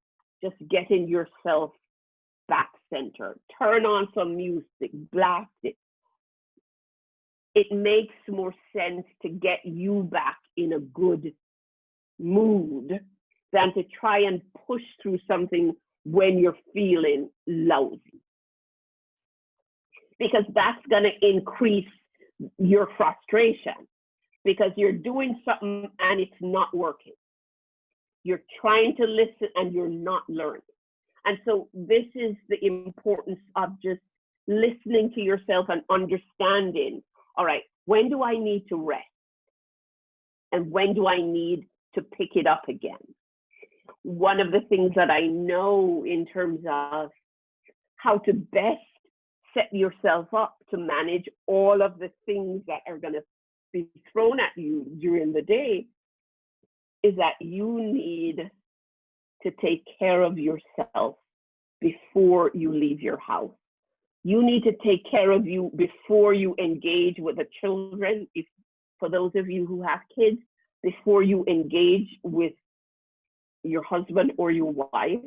just getting yourself back centered. Turn on some music, blast it. It makes more sense to get you back in a good mood than to try and push through something when you're feeling lousy. Because that's going to increase your frustration, because you're doing something and it's not working. You're trying to listen and you're not learning. And so this is the importance of just listening to yourself and understanding, all right, when do I need to rest? And when do I need to pick it up again? One of the things that I know in terms of how to best set yourself up to manage all of the things that are going to be thrown at you during the day is that you need to take care of yourself before you leave your house. You need to take care of you before you engage with the children. If, for those of you who have kids, before you engage with your husband or your wife,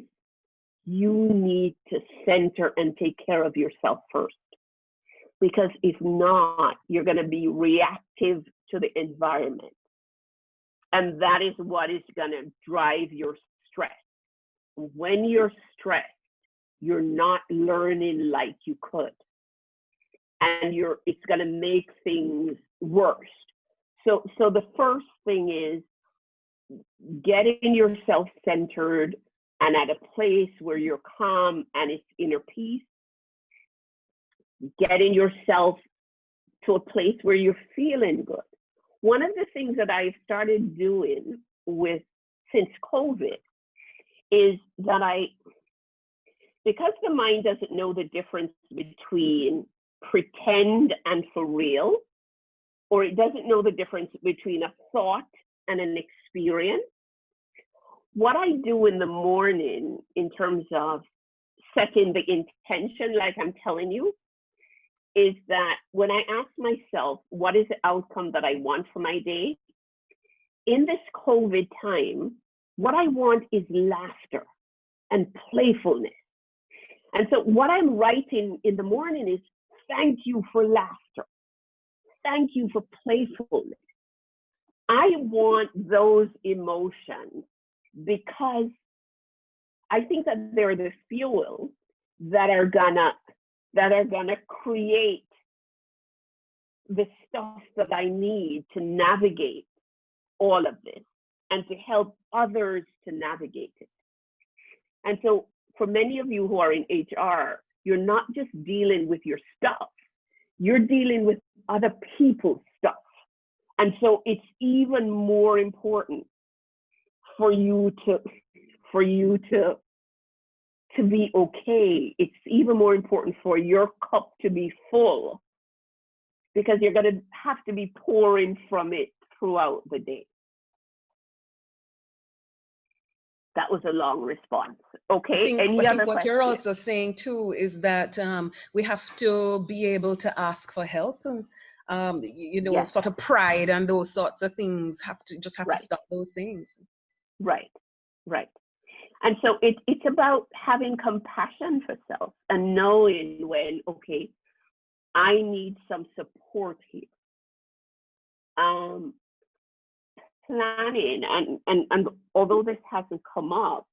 you need to center and take care of yourself first. Because if not, you're going to be reactive to the environment. And that is what is going to drive your stress. When you're stressed, you're not learning like you could. And it's going to make things worse. So the first thing is getting yourself centered and at a place where you're calm and it's inner peace. Getting yourself to a place where you're feeling good. One of the things that I've started doing since COVID is that because the mind doesn't know the difference between pretend and for real, or it doesn't know the difference between a thought and an experience, what I do in the morning in terms of setting the intention, like I'm telling you, is that when I ask myself, what is the outcome that I want for my day? In this COVID time, what I want is laughter and playfulness. And so what I'm writing in the morning is, thank you for laughter. Thank you for playfulness. I want those emotions because I think that they're the fuel that are gonna create the stuff that I need to navigate all of this and to help others to navigate it. And so for many of you who are in HR, you're not just dealing with your stuff, you're dealing with other people's stuff. And so it's even more important for you to be okay. It's even more important for your cup to be full, because you're going to have to be pouring from it throughout the day. That was a long response. Okay, I think what questions? you're also saying too is that we have to be able to ask for help. Yes. Sort of pride and those sorts of things have to Right. stop those things. Right. And so it's about having compassion for self and knowing when, okay, I need some support here. Planning, and although this hasn't come up,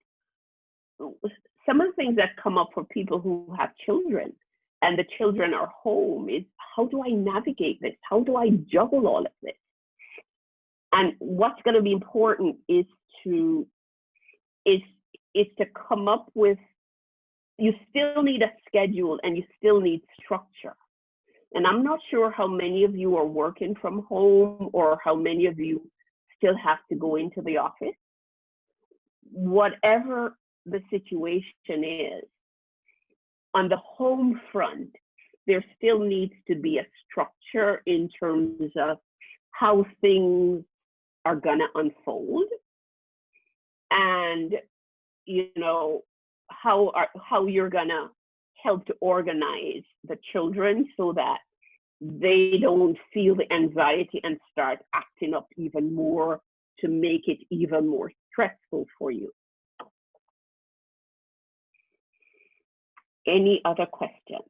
some of the things that come up for people who have children and the children are home is, how do I navigate this? How do I juggle all of this? And what's going to be important is to come up with, you still need a schedule and you still need structure. And I'm not sure how many of you are working from home or how many of you still have to go into the office. Whatever the situation is, on the home front, there still needs to be a structure in terms of how things are gonna unfold, and how you're gonna help to organize the children so that they don't feel the anxiety and start acting up even more to make it even more stressful for you. Any other questions?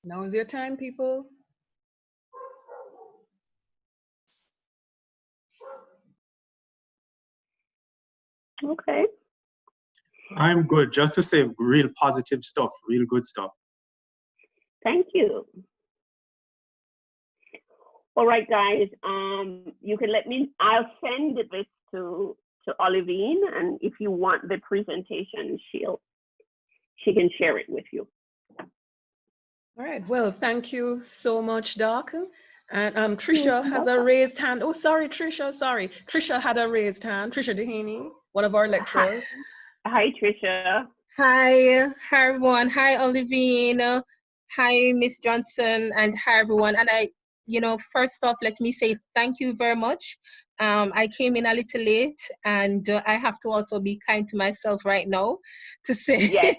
Now's your time, people. Okay. I'm good. Just to say real positive stuff, real good stuff. Thank you. All right, guys. You can let me. I'll send this to Olivine, and if you want the presentation, she can share it with you. All right. Well, thank you so much, Doc. And Trisha has a raised hand. Oh, sorry, Trisha. Sorry, Trisha had a raised hand. Trisha Dehaney, one of our lecturers. Hi, Trisha. Hi everyone. Hi, Olivine. Hi, Miss Johnson, and hi, everyone. And first off, let me say thank you very much. I came in a little late, and I have to also be kind to myself right now to say yes.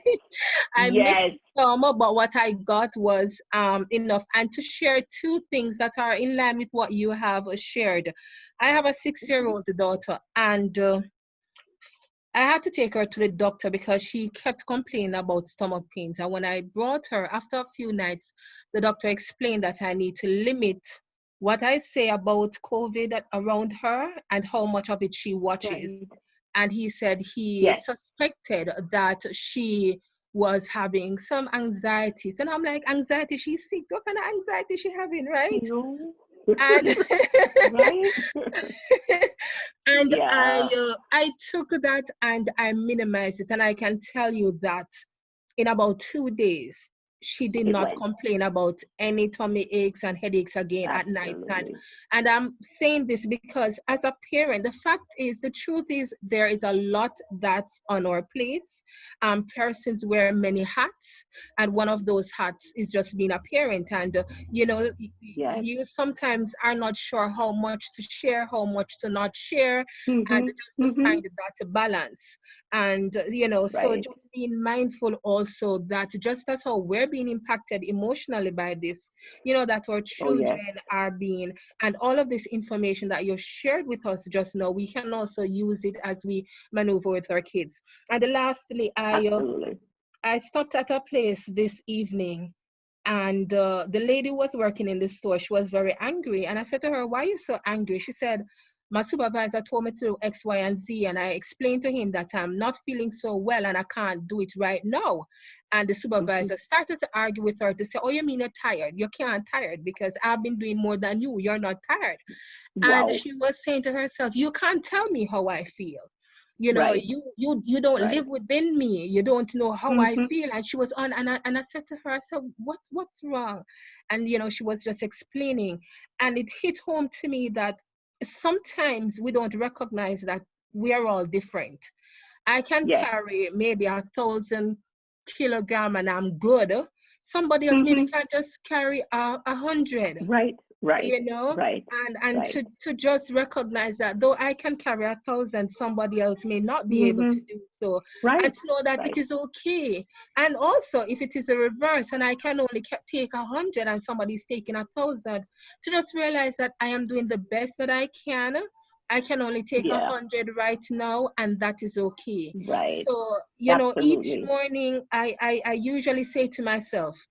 I missed some, but what I got was enough. And to share two things that are in line with what you have shared. I have a 6-year-old daughter, and I had to take her to the doctor because she kept complaining about stomach pains. And when I brought her, after a few nights, the doctor explained that I need to limit what I say about COVID around her and how much of it she watches. Right. And he said he suspected that she was having some anxieties. And I'm like, anxiety? She's sick. What kind of anxiety is she having, right? No. And right? and I took that and I minimized it, and I can tell you that in about 2 days she did not complain about any tummy aches and headaches again at nights. And I'm saying this because as a parent, the fact is, the truth is, there is a lot that's on our plates. Persons wear many hats, and one of those hats is just being a parent. And you sometimes are not sure how much to share, how much to not share, and just to find that balance. And so just being mindful also that just as how we're being impacted emotionally by this, that our children are being, and all of this information that you shared with us just now, we can also use it as we maneuver with our kids. And lastly, I stopped at a place this evening, and the lady who was working in the store, she was very angry. And I said to her, why are you so angry? She said, my supervisor told me to do X, Y, and Z. And I explained to him that I'm not feeling so well and I can't do it right now. And the supervisor started to argue with her to say, oh, you mean you're tired? You can't tired because I've been doing more than you. You're not tired. Wow. And she was saying to herself, you can't tell me how I feel. You don't live within me. You don't know how I feel. And she was on, and I said to her, I said, what's wrong? And she was just explaining, and it hit home to me that sometimes we don't recognize that we are all different. I can carry maybe 1,000 kilograms and I'm good. Somebody else maybe can just carry 100. Right. And to just recognize that though I can carry 1,000, somebody else may not be able to do so. And to know that it is okay. And also, if it is a reverse and I can only take 100 and somebody's taking 1,000, to just realize that I am doing the best that I can. I can only take 100 right now, and that is okay. Right. So, each morning I usually say to myself,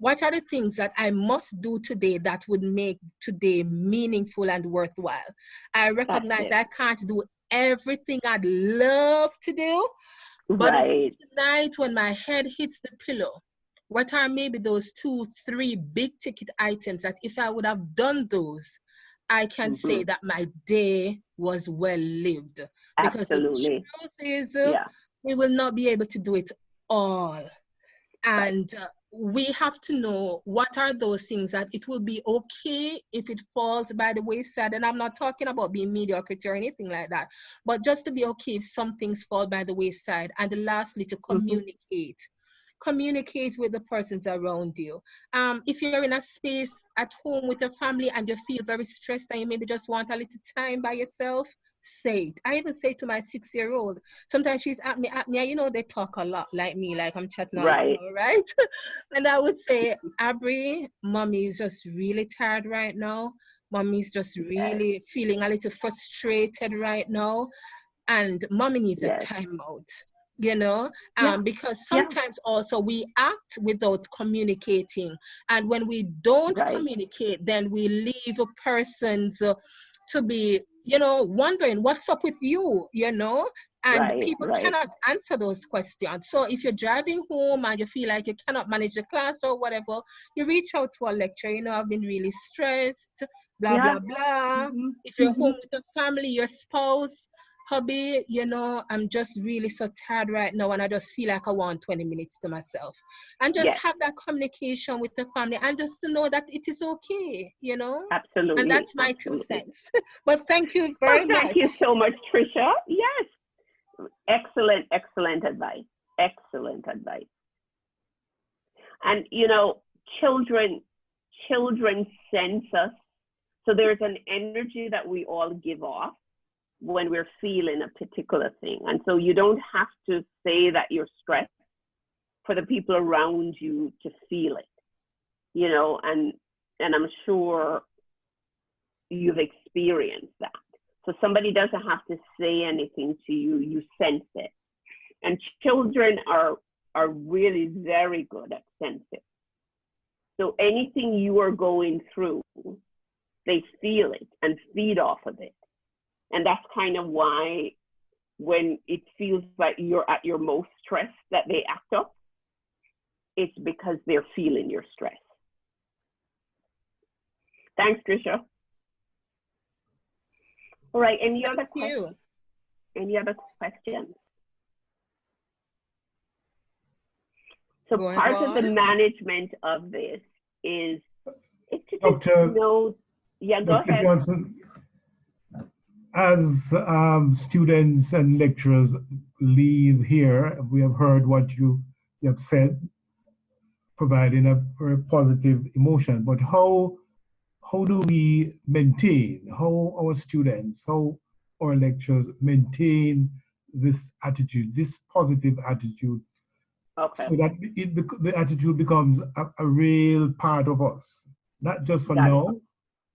what are the things that I must do today that would make today meaningful and worthwhile? I recognize I can't do everything I'd love to do, but tonight when my head hits the pillow, What are maybe those 2, 3 big ticket items that if I would have done those, I can say that my day was well lived? Because Absolutely. the truth is, Yeah. we will not be able to do it all. And we have to know what are those things that it will be okay if it falls by the wayside. And I'm not talking about being mediocrity or anything like that, but just to be okay if some things fall by the wayside. And lastly, to communicate. Communicate with the persons around you. If you're in a space at home with your family and you feel very stressed and you maybe just want a little time by yourself, say it. I even say to my 6-year-old, sometimes she's at me, you know, they talk a lot like me, like I'm chatting a lot now, right? And I would say, Abri, mommy is just really tired right now. Mommy's just really feeling a little frustrated right now. And mommy needs a timeout, you know, because sometimes also we act without communicating. And when we don't communicate, then we leave persons to be, you know, wondering what's up with you, you know, and people cannot answer those questions. So if you're driving home and you feel like you cannot manage the class or whatever, you reach out to a lecturer, you know, I've been really stressed, blah, blah, blah. If you're home with your family, your spouse, hubby, you know, I'm just really so tired right now and I just feel like I want 20 minutes to myself. And just have that communication with the family and just to know that it is okay, you know? Absolutely. And that's my 2 cents. But thank you very much. Thank you so much, Tricia. Yes. Excellent, excellent advice. Excellent advice. And, you know, children sense us. So there's an energy that we all give off when we're feeling a particular thing. And so you don't have to say that you're stressed for the people around you to feel it, you know, and I'm sure you've experienced that. So somebody doesn't have to say anything to you, you sense it. And children are really very good at sensing. So anything you are going through, they feel it and feed off of it. And that's kind of why when it feels like you're at your most stress that they act up, it's because they're feeling your stress. Thanks, Tricia. All right, any other questions? Any other questions? So part of the management of this is to just know, go ahead. Johnson, as students and lecturers leave here, we have heard what you have said, providing a very positive emotion. But how do we maintain, how our students, how our lecturers maintain this attitude, this positive attitude, so that the attitude becomes a real part of us, not just for now,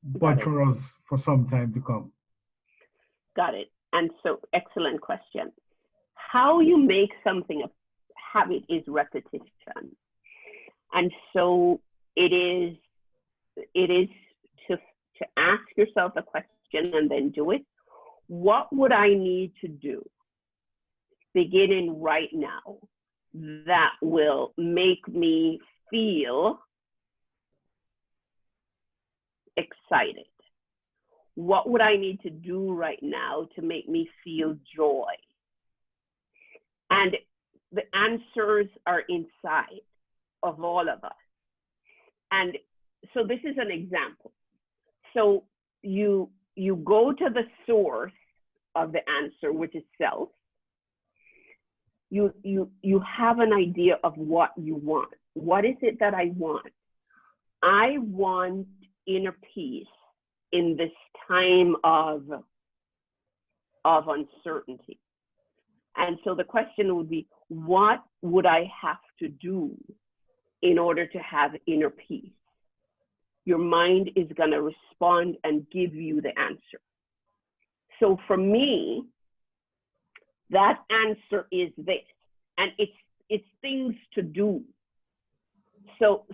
but for us for some time to come? Got it. And so, excellent question. How you make something a habit is repetition. And so it is to ask yourself a question and then do it. What would I need to do beginning right now that will make me feel excited? What would I need to do right now to make me feel joy? And the answers are inside of all of us. And so this is an example. So you go to the source of the answer, which is self. You have an idea of what you want. What is it that I want? I want inner peace in this time of uncertainty. And so the question would be, what would I have to do in order to have inner peace? Your mind is going to respond and give you the answer. So for me, that answer is this, and it's things to do. So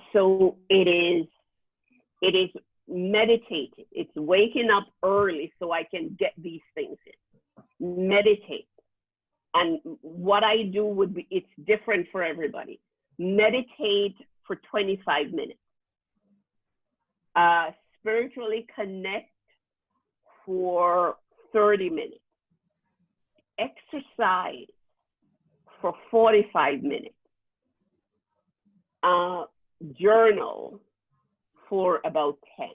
it is meditating. It's waking up early so I can get these things in. Meditate. And what I do would be, it's different for everybody. meditate for 25 minutes, spiritually connect for 30 minutes, exercise for 45 minutes, journal for about 10.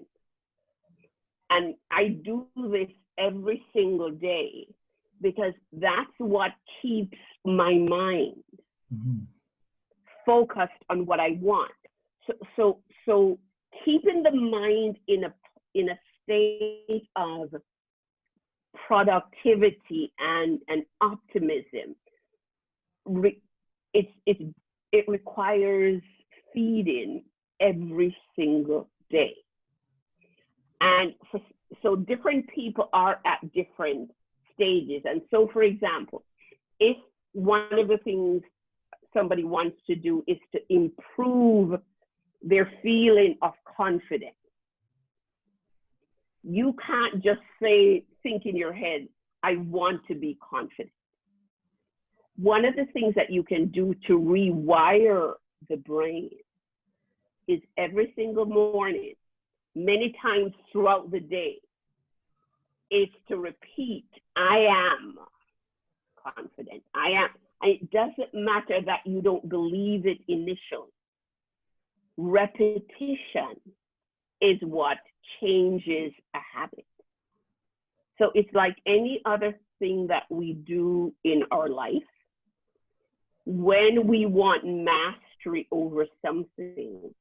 And I do this every single day because that's what keeps my mind focused on what I want. So keeping the mind in a state of productivity and optimism, it requires feeding every single day. And so different people are at different stages. And so, for example, if one of the things somebody wants to do is to improve their feeling of confidence, you can't just think in your head, I want to be confident. One of the things that you can do to rewire the brain is every single morning, many times throughout the day, is to repeat, I am confident. I am. It doesn't matter that you don't believe it initially. Repetition is what changes a habit. So it's like any other thing that we do in our life. When we want mastery over something,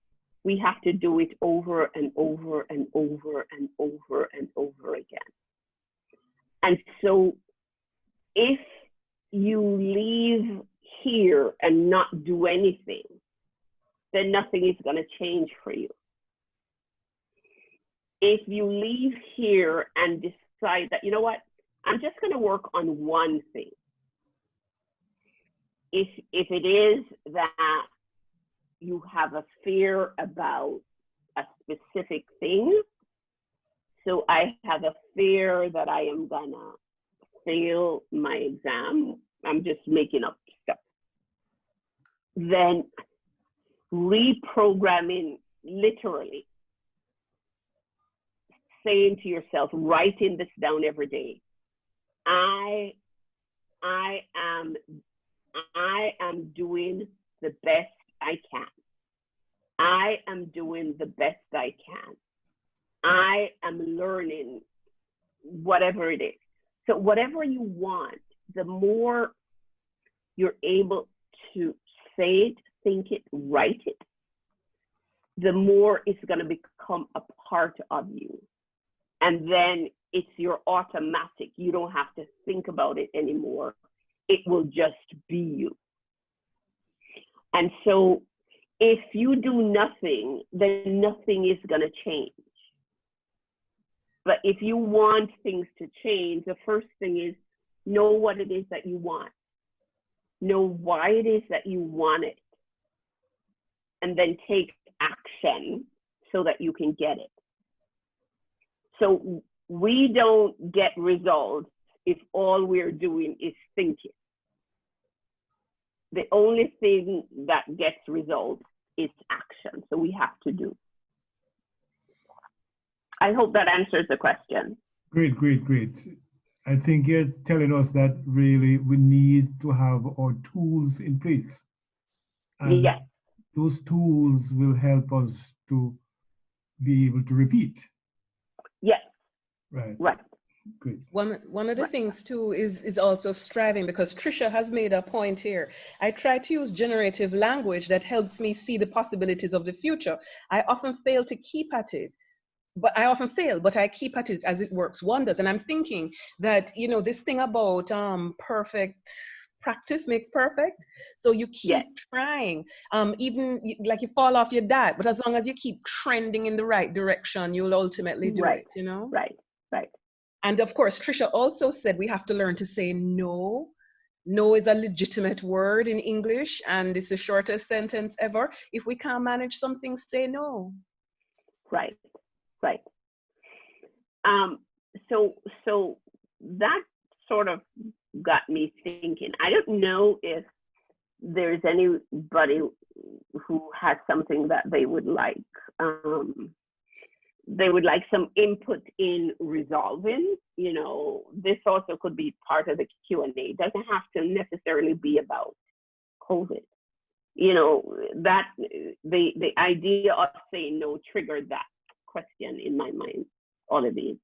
we have to do it over and over and over and over and over again. And so if you leave here and not do anything, then nothing is going to change for you. If you leave here and decide that, you know what, I'm just going to work on one thing. If it is that you have a fear about a specific thing, so I have a fear that I am gonna fail my exam, I'm just making up stuff, then reprogramming, literally saying to yourself, writing this down every day, I am doing the best I can. I am doing the best I can. I am learning whatever it is. So whatever you want, the more you're able to say it, think it, write it, the more it's going to become a part of you. And then it's your automatic. You don't have to think about it anymore. It will just be you. And so if you do nothing, then nothing is going to change. But if you want things to change, the first thing is know what it is that you want. Know why it is that you want it. And then take action so that you can get it. So we don't get results if all we're doing is thinking. The only thing that gets results is action. So we have to do. I hope that answers the question. Great, great, great. I think you're telling us that really we need to have our tools in place. And yes. Those tools will help us to be able to repeat. Yes. Right. Right. Great. One of the things too is also striving, because Trisha has made a point here. I try to use generative language that helps me see the possibilities of the future. I often fail to keep at it. But I keep at it as it works wonders. And I'm thinking that, you know, this thing about perfect practice makes perfect. So you keep trying, even like you fall off your diet, but as long as you keep trending in the right direction, you'll ultimately do it, you know? Right, right. And of course, Trisha also said we have to learn to say no. No is a legitimate word in English, and it's the shortest sentence ever. If we can't manage something, say no. Right. Right. So that sort of got me thinking. I don't know if there's anybody who has something that they would like some input in resolving. You know, this also could be part of the Q&A. It doesn't have to necessarily be about COVID. You know, that the idea of saying no triggered that question in my mind, all of these.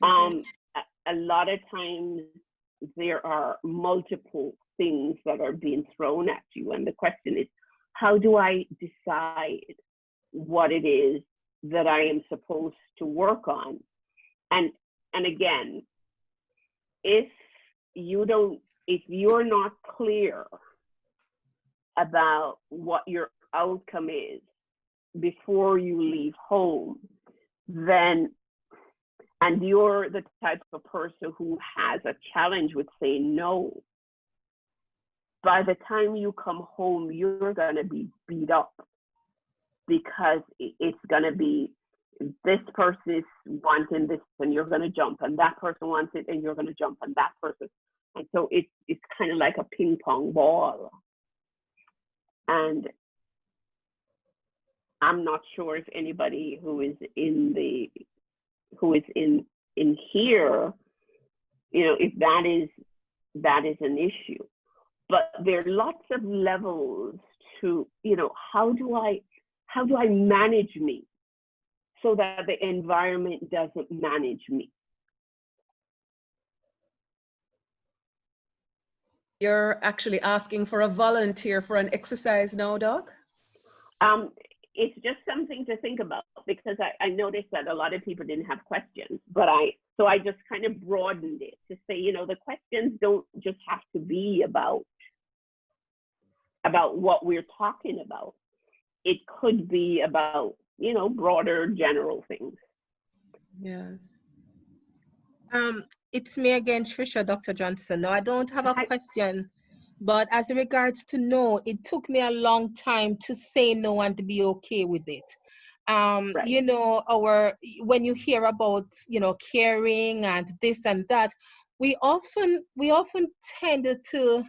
A lot of times there are multiple things that are being thrown at you, and the question is, how do I decide what it is that I am supposed to work on? And again, if you're not clear about what your outcome is before you leave home, then, and you're the type of person who has a challenge with saying no, by the time you come home, you're going to be beat up, because it's going to be, this person is wanting this and you're going to jump, and that person wants it and you're going to jump, and that person. And so it's kind of like a ping pong ball. And I'm not sure if anybody who is in here, you know, if that is an issue. But there are lots of levels to, you know, how do I manage me so that the environment doesn't manage me? You're actually asking for a volunteer for an exercise now, Doc? It's just something to think about, because I noticed that a lot of people didn't have questions, but so I just kind of broadened it to say, you know, the questions don't just have to be about what we're talking about. It could be about, you know, broader general things. Yes. It's me again, Trisha, Dr. Johnson. No, I don't have a question, but as regards to no, it took me a long time to say no and to be okay with it. Right. You know, when you hear about, you know, caring and this and that, we often tend to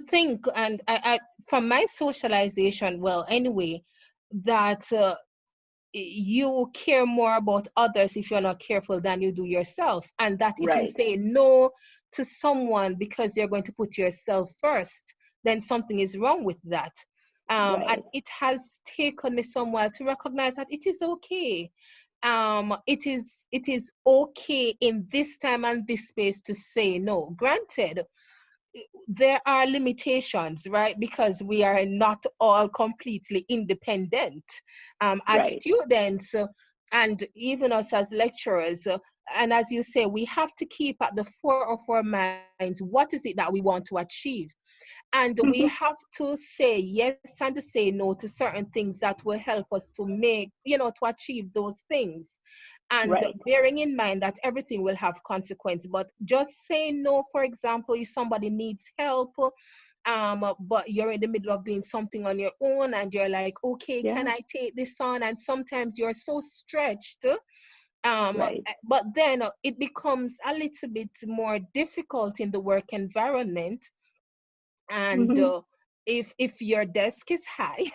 think, and I from my socialization, well, anyway, that you care more about others if you're not careful than you do yourself, and that if you say no to someone because you're going to put yourself first, then something is wrong with that. And it has taken me some while to recognize that it is okay. It is okay in this time and this space to say no. Granted, there are limitations, right? Because we are not all completely independent as students, and even us as lecturers. And as you say, we have to keep at the fore of our minds, what is it that we want to achieve? And we have to say yes and to say no to certain things that will help us to make, you know, to achieve those things. And bearing in mind that everything will have consequence. But just saying no, for example, if somebody needs help, but you're in the middle of doing something on your own and you're like, okay, can I take this on? And sometimes you're so stretched. But then it becomes a little bit more difficult in the work environment. And if your desk is high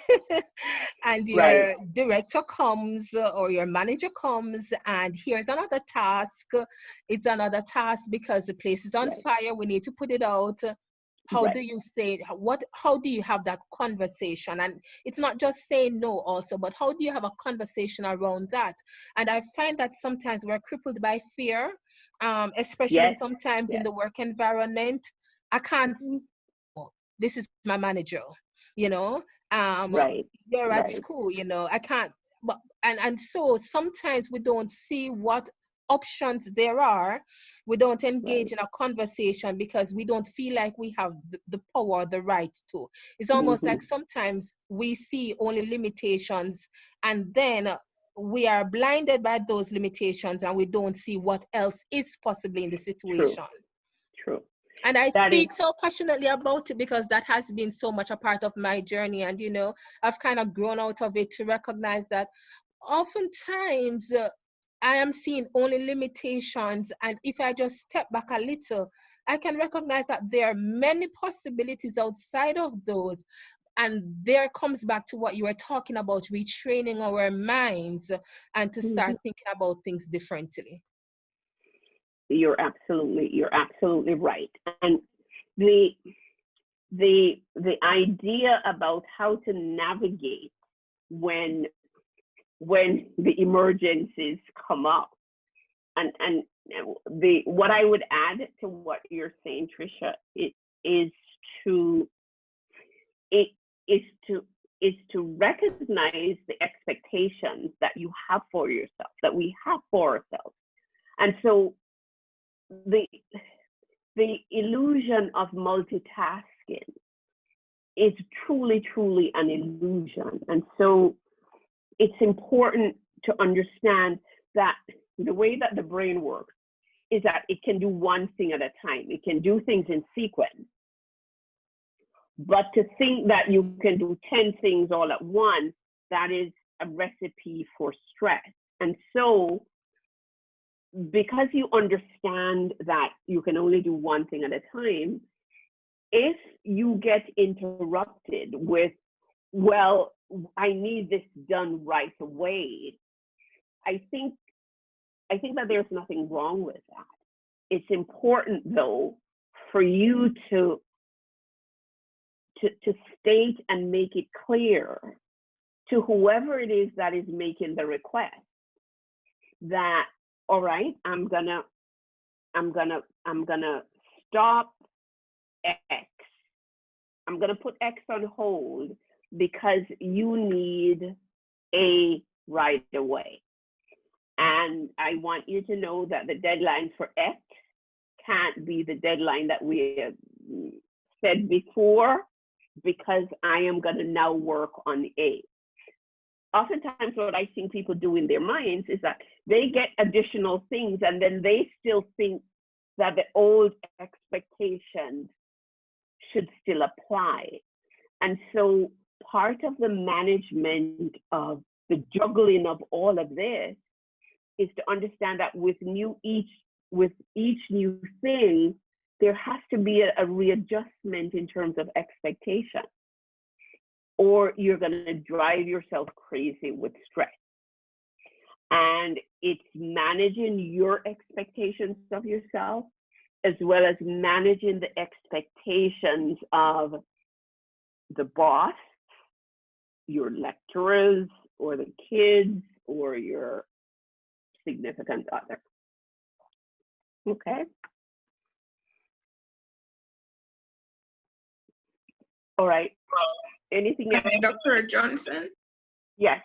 and your director comes or your manager comes and here's another task, it's another task because the place is on fire, we need to put it out. How do you say, how do you have that conversation? And it's not just saying no also, but how do you have a conversation around that? And I find that sometimes we're crippled by fear, especially sometimes in the work environment. I can't, this is my manager, you know, you're at school, you know, I can't, but, and so sometimes we don't see what options there are. We don't engage in a conversation because we don't feel like we have the power, the right to. It's almost like sometimes we see only limitations, and then we are blinded by those limitations and we don't see what else is possibly in the situation. True. And I speak so passionately about it because that has been so much a part of my journey. And, you know, I've kind of grown out of it to recognize that oftentimes I am seeing only limitations. And if I just step back a little, I can recognize that there are many possibilities outside of those. And there comes back to what you were talking about, retraining our minds and to start thinking about things differently. You're absolutely right. And the idea about how to navigate when the emergencies come up, and what I would add to what you're saying, Tricia, is to recognize the expectations that you have for yourself, that we have for ourselves. And so the illusion of multitasking is truly an illusion. And so it's important to understand that the way that the brain works is that it can do one thing at a time. It can do things in sequence. But to think that you can do 10 things all at once, that is a recipe for stress. And so, because you understand that you can only do one thing at a time, if you get interrupted with, well, I need this done right away, I think that there's nothing wrong with that. It's important, though, for you to state and make it clear to whoever it is that is making the request that, all right, I'm gonna stop X. I'm gonna put X on hold because you need A right away. And I want you to know that the deadline for X can't be the deadline that we have said before, because I am going to now work on A. Oftentimes what I think people do in their minds is that they get additional things and then they still think that the old expectations should still apply. And so part of the management of the juggling of all of this is to understand that with each new thing, there has to be a readjustment in terms of expectation, or you're going to drive yourself crazy with stress. And it's managing your expectations of yourself, as well as managing the expectations of the boss, your lecturers, or the kids, or your significant other. Okay. All right. Anything else? Dr. Johnson? Yes.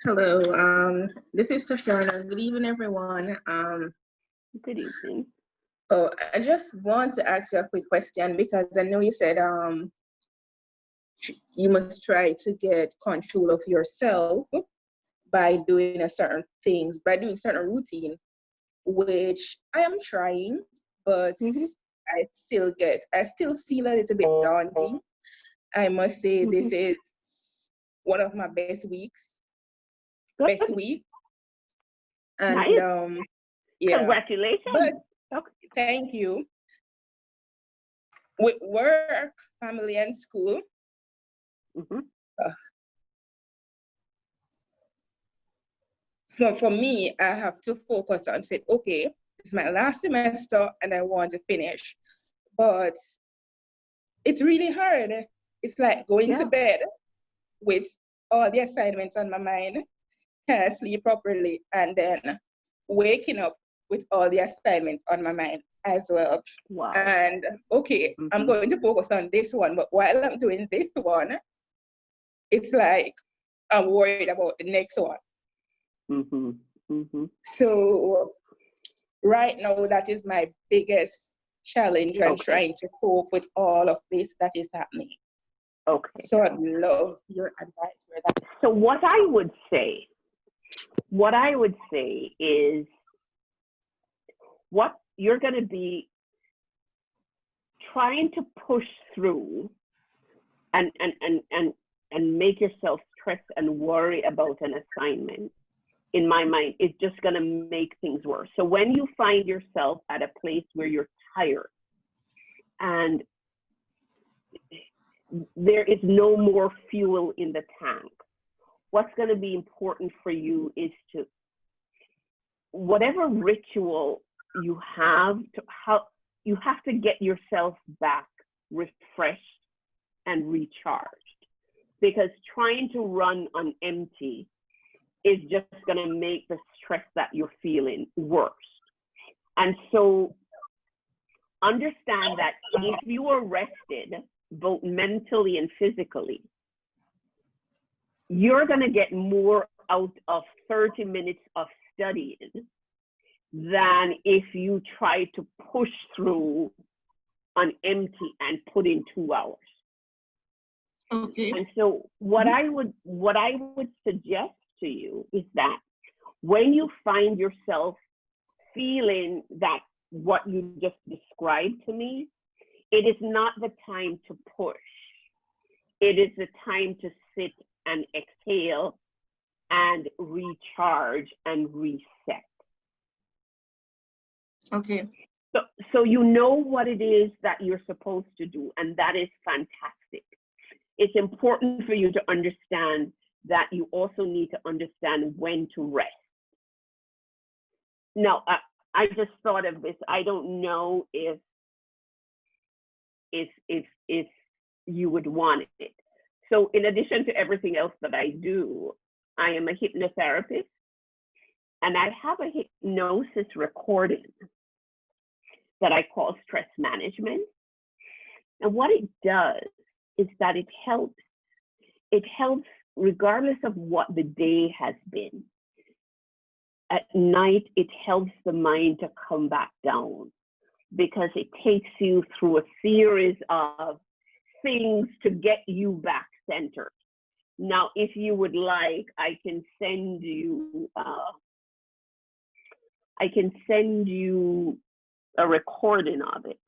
Hello. This is Tashana. Good evening, everyone. Good evening. Oh, I just want to ask you a quick question, because I know you said you must try to get control of yourself by doing certain things, by doing certain routine, which I am trying, but I still feel a little bit daunting. I must say this is one of my best weeks. Best week. And nice. Yeah. Congratulations. But, okay. Thank you. With work, family, and school. So for me, I have to focus on saying, okay, it's my last semester and I want to finish. But it's really hard. It's like going to bed with all the assignments on my mind, can't sleep properly, and then waking up with all the assignments on my mind as well. Wow. And okay, I'm going to focus on this one, but while I'm doing this one, it's like I'm worried about the next one. So right now, that is my biggest challenge. I'm trying to cope with all of this that is happening. Okay. So I'd love your advice for that. So what I would say is, what you're going to be trying to push through and make yourself stress and worry about an assignment in my mind, is just going to make things worse. So when you find yourself at a place where you're tired and there is no more fuel in the tank, what's going to be important for you is to, whatever ritual you have, you have to get yourself back refreshed and recharged, because trying to run on empty is just going to make the stress that you're feeling worse. And so understand that if you are rested, both mentally and physically, you're going to get more out of 30 minutes of studying than if you try to push through on empty and put in 2 hours. Okay. And so what I would suggest to you is that when you find yourself feeling that what you just described to me, it is not the time to push. It is the time to sit and exhale and recharge and reset. Okay. So you know what it is that you're supposed to do, and that is fantastic. It's important for you to understand that you also need to understand when to rest. Now, I just thought of this. I don't know if you would want it. So in addition to everything else that I do, I am a hypnotherapist, and I have a hypnosis recording that I call stress management. And what it does is that it helps regardless of what the day has been. At night, it helps the mind to come back down, because it takes you through a series of things to get you back centered. Now, if you would like, I can send you a recording of it.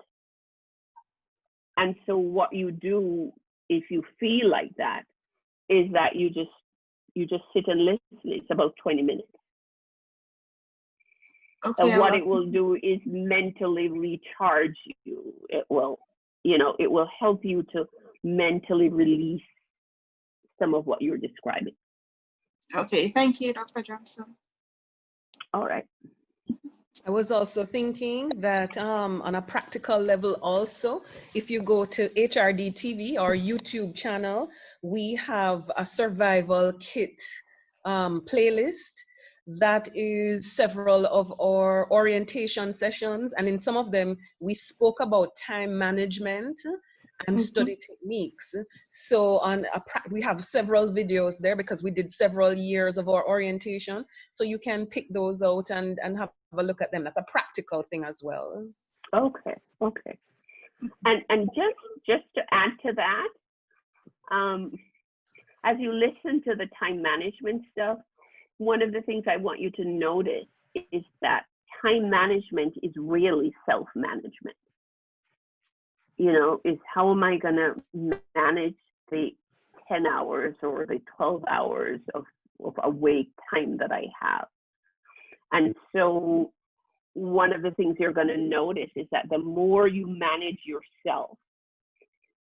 And so what you do, if you feel like that, is that you just sit and listen. It's about 20 minutes. Okay. And what it will do is mentally recharge you. It will help you to mentally release some of what you're describing. Okay. Thank you, Dr. Johnson. All right. I was also thinking that on a practical level also, if you go to HRD TV, our YouTube channel, we have a survival kit playlist that is several of our orientation sessions. And in some of them, we spoke about time management and study techniques. So we have several videos there because we did several years of our orientation. So you can pick those out and have a look at them. That's a practical thing as well. Okay. And just to add to that, as you listen to the time management stuff, one of the things I want you to notice is that time management is really self-management. Is how am I going to manage the 10 hours or the 12 hours of awake time that I have? And so one of the things you're going to notice is that the more you manage yourself,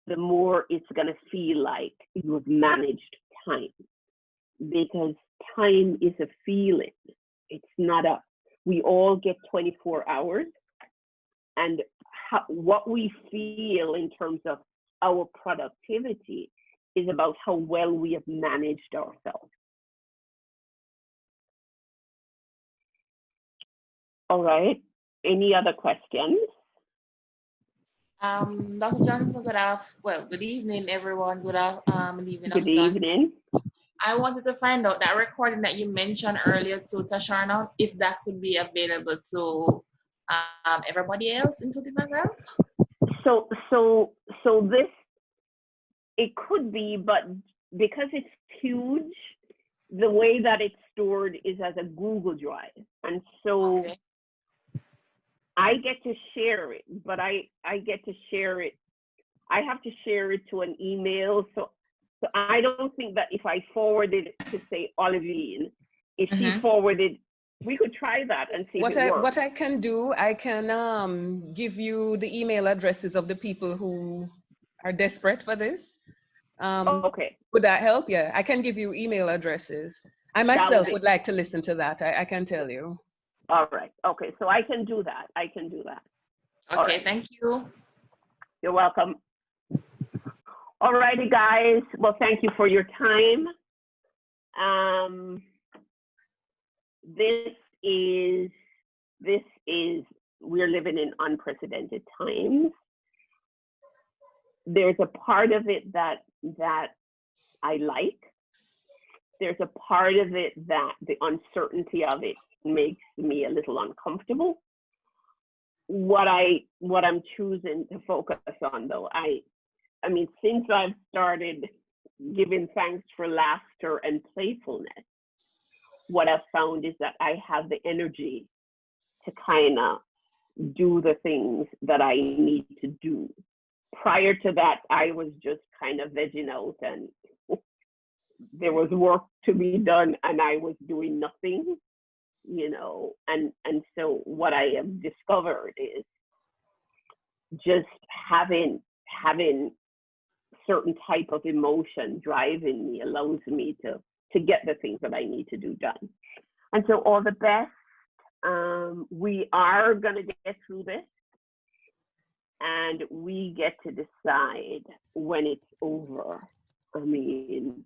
the more it's going to feel like you've managed time, because time is a feeling. It's not we all get 24 hours, and what we feel in terms of our productivity is about how well we have managed ourselves. All right. Any other questions? Dr. Johnson, good evening, everyone. Good evening. Good evening. I wanted to find out that recording that you mentioned earlier to Tasharna, if that could be available to everybody else, including myself. So this, it could be, but because it's huge, the way that it's stored is as a Google Drive. And so okay. I get to share it, but I get to share it. I have to share it to an email. So I don't think that if I forwarded it to, say, Olivine, if she forwarded, we could try that and see if it works. What I can do, I can give you the email addresses of the people who are desperate for this. Okay. Would that help? Yeah, I can give you email addresses. I myself would like to listen to that. I can tell you. All right. Okay. So I can do that. I can do that. Okay. Thank you. You're welcome. All righty, guys. Well, thank you for your time. This is, we're living in unprecedented times. There's a part of it that I like. There's a part of it that the uncertainty of it makes me a little uncomfortable. What I'm choosing to focus on, though, I mean, since I've started giving thanks for laughter and playfulness, what I've found is that I have the energy to kind of do the things that I need to do. Prior to that, I was just kind of vegging out, and there was work to be done and I was doing nothing, you know. And so what I have discovered is just having certain type of emotion driving me allows me to get the things that I need to do done. And so all the best. We are going to get through this, and we get to decide when it's over. I mean,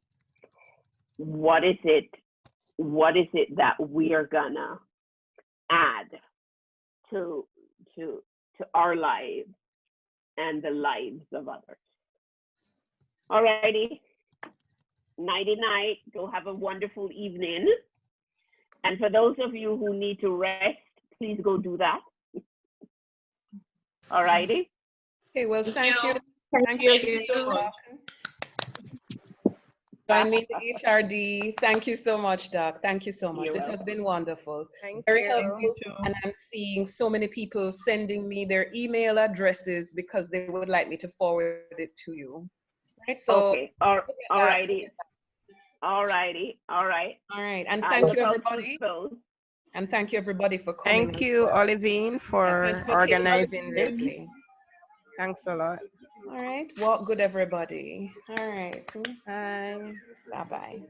what is it that we are gonna add to our lives and the lives of others? All righty. Nighty night. Go have a wonderful evening. And for those of you who need to rest, please go do that. All righty. Okay, well, thank you. Thank you. Join me in the HRD. Thank you so much, Doc. Thank you so much. You're This welcome. has been wonderful. Thank Very you. helpful. And I'm seeing so many people sending me their email addresses because they would like me to forward it to you. Right? So, okay. All righty. All righty. All right. All right. And thank you, everybody. And thank you, everybody, for coming. Thank you, Olivine, for organizing this. Thanks a lot. All right. Walk good, everybody. All right. Bye. Bye-bye.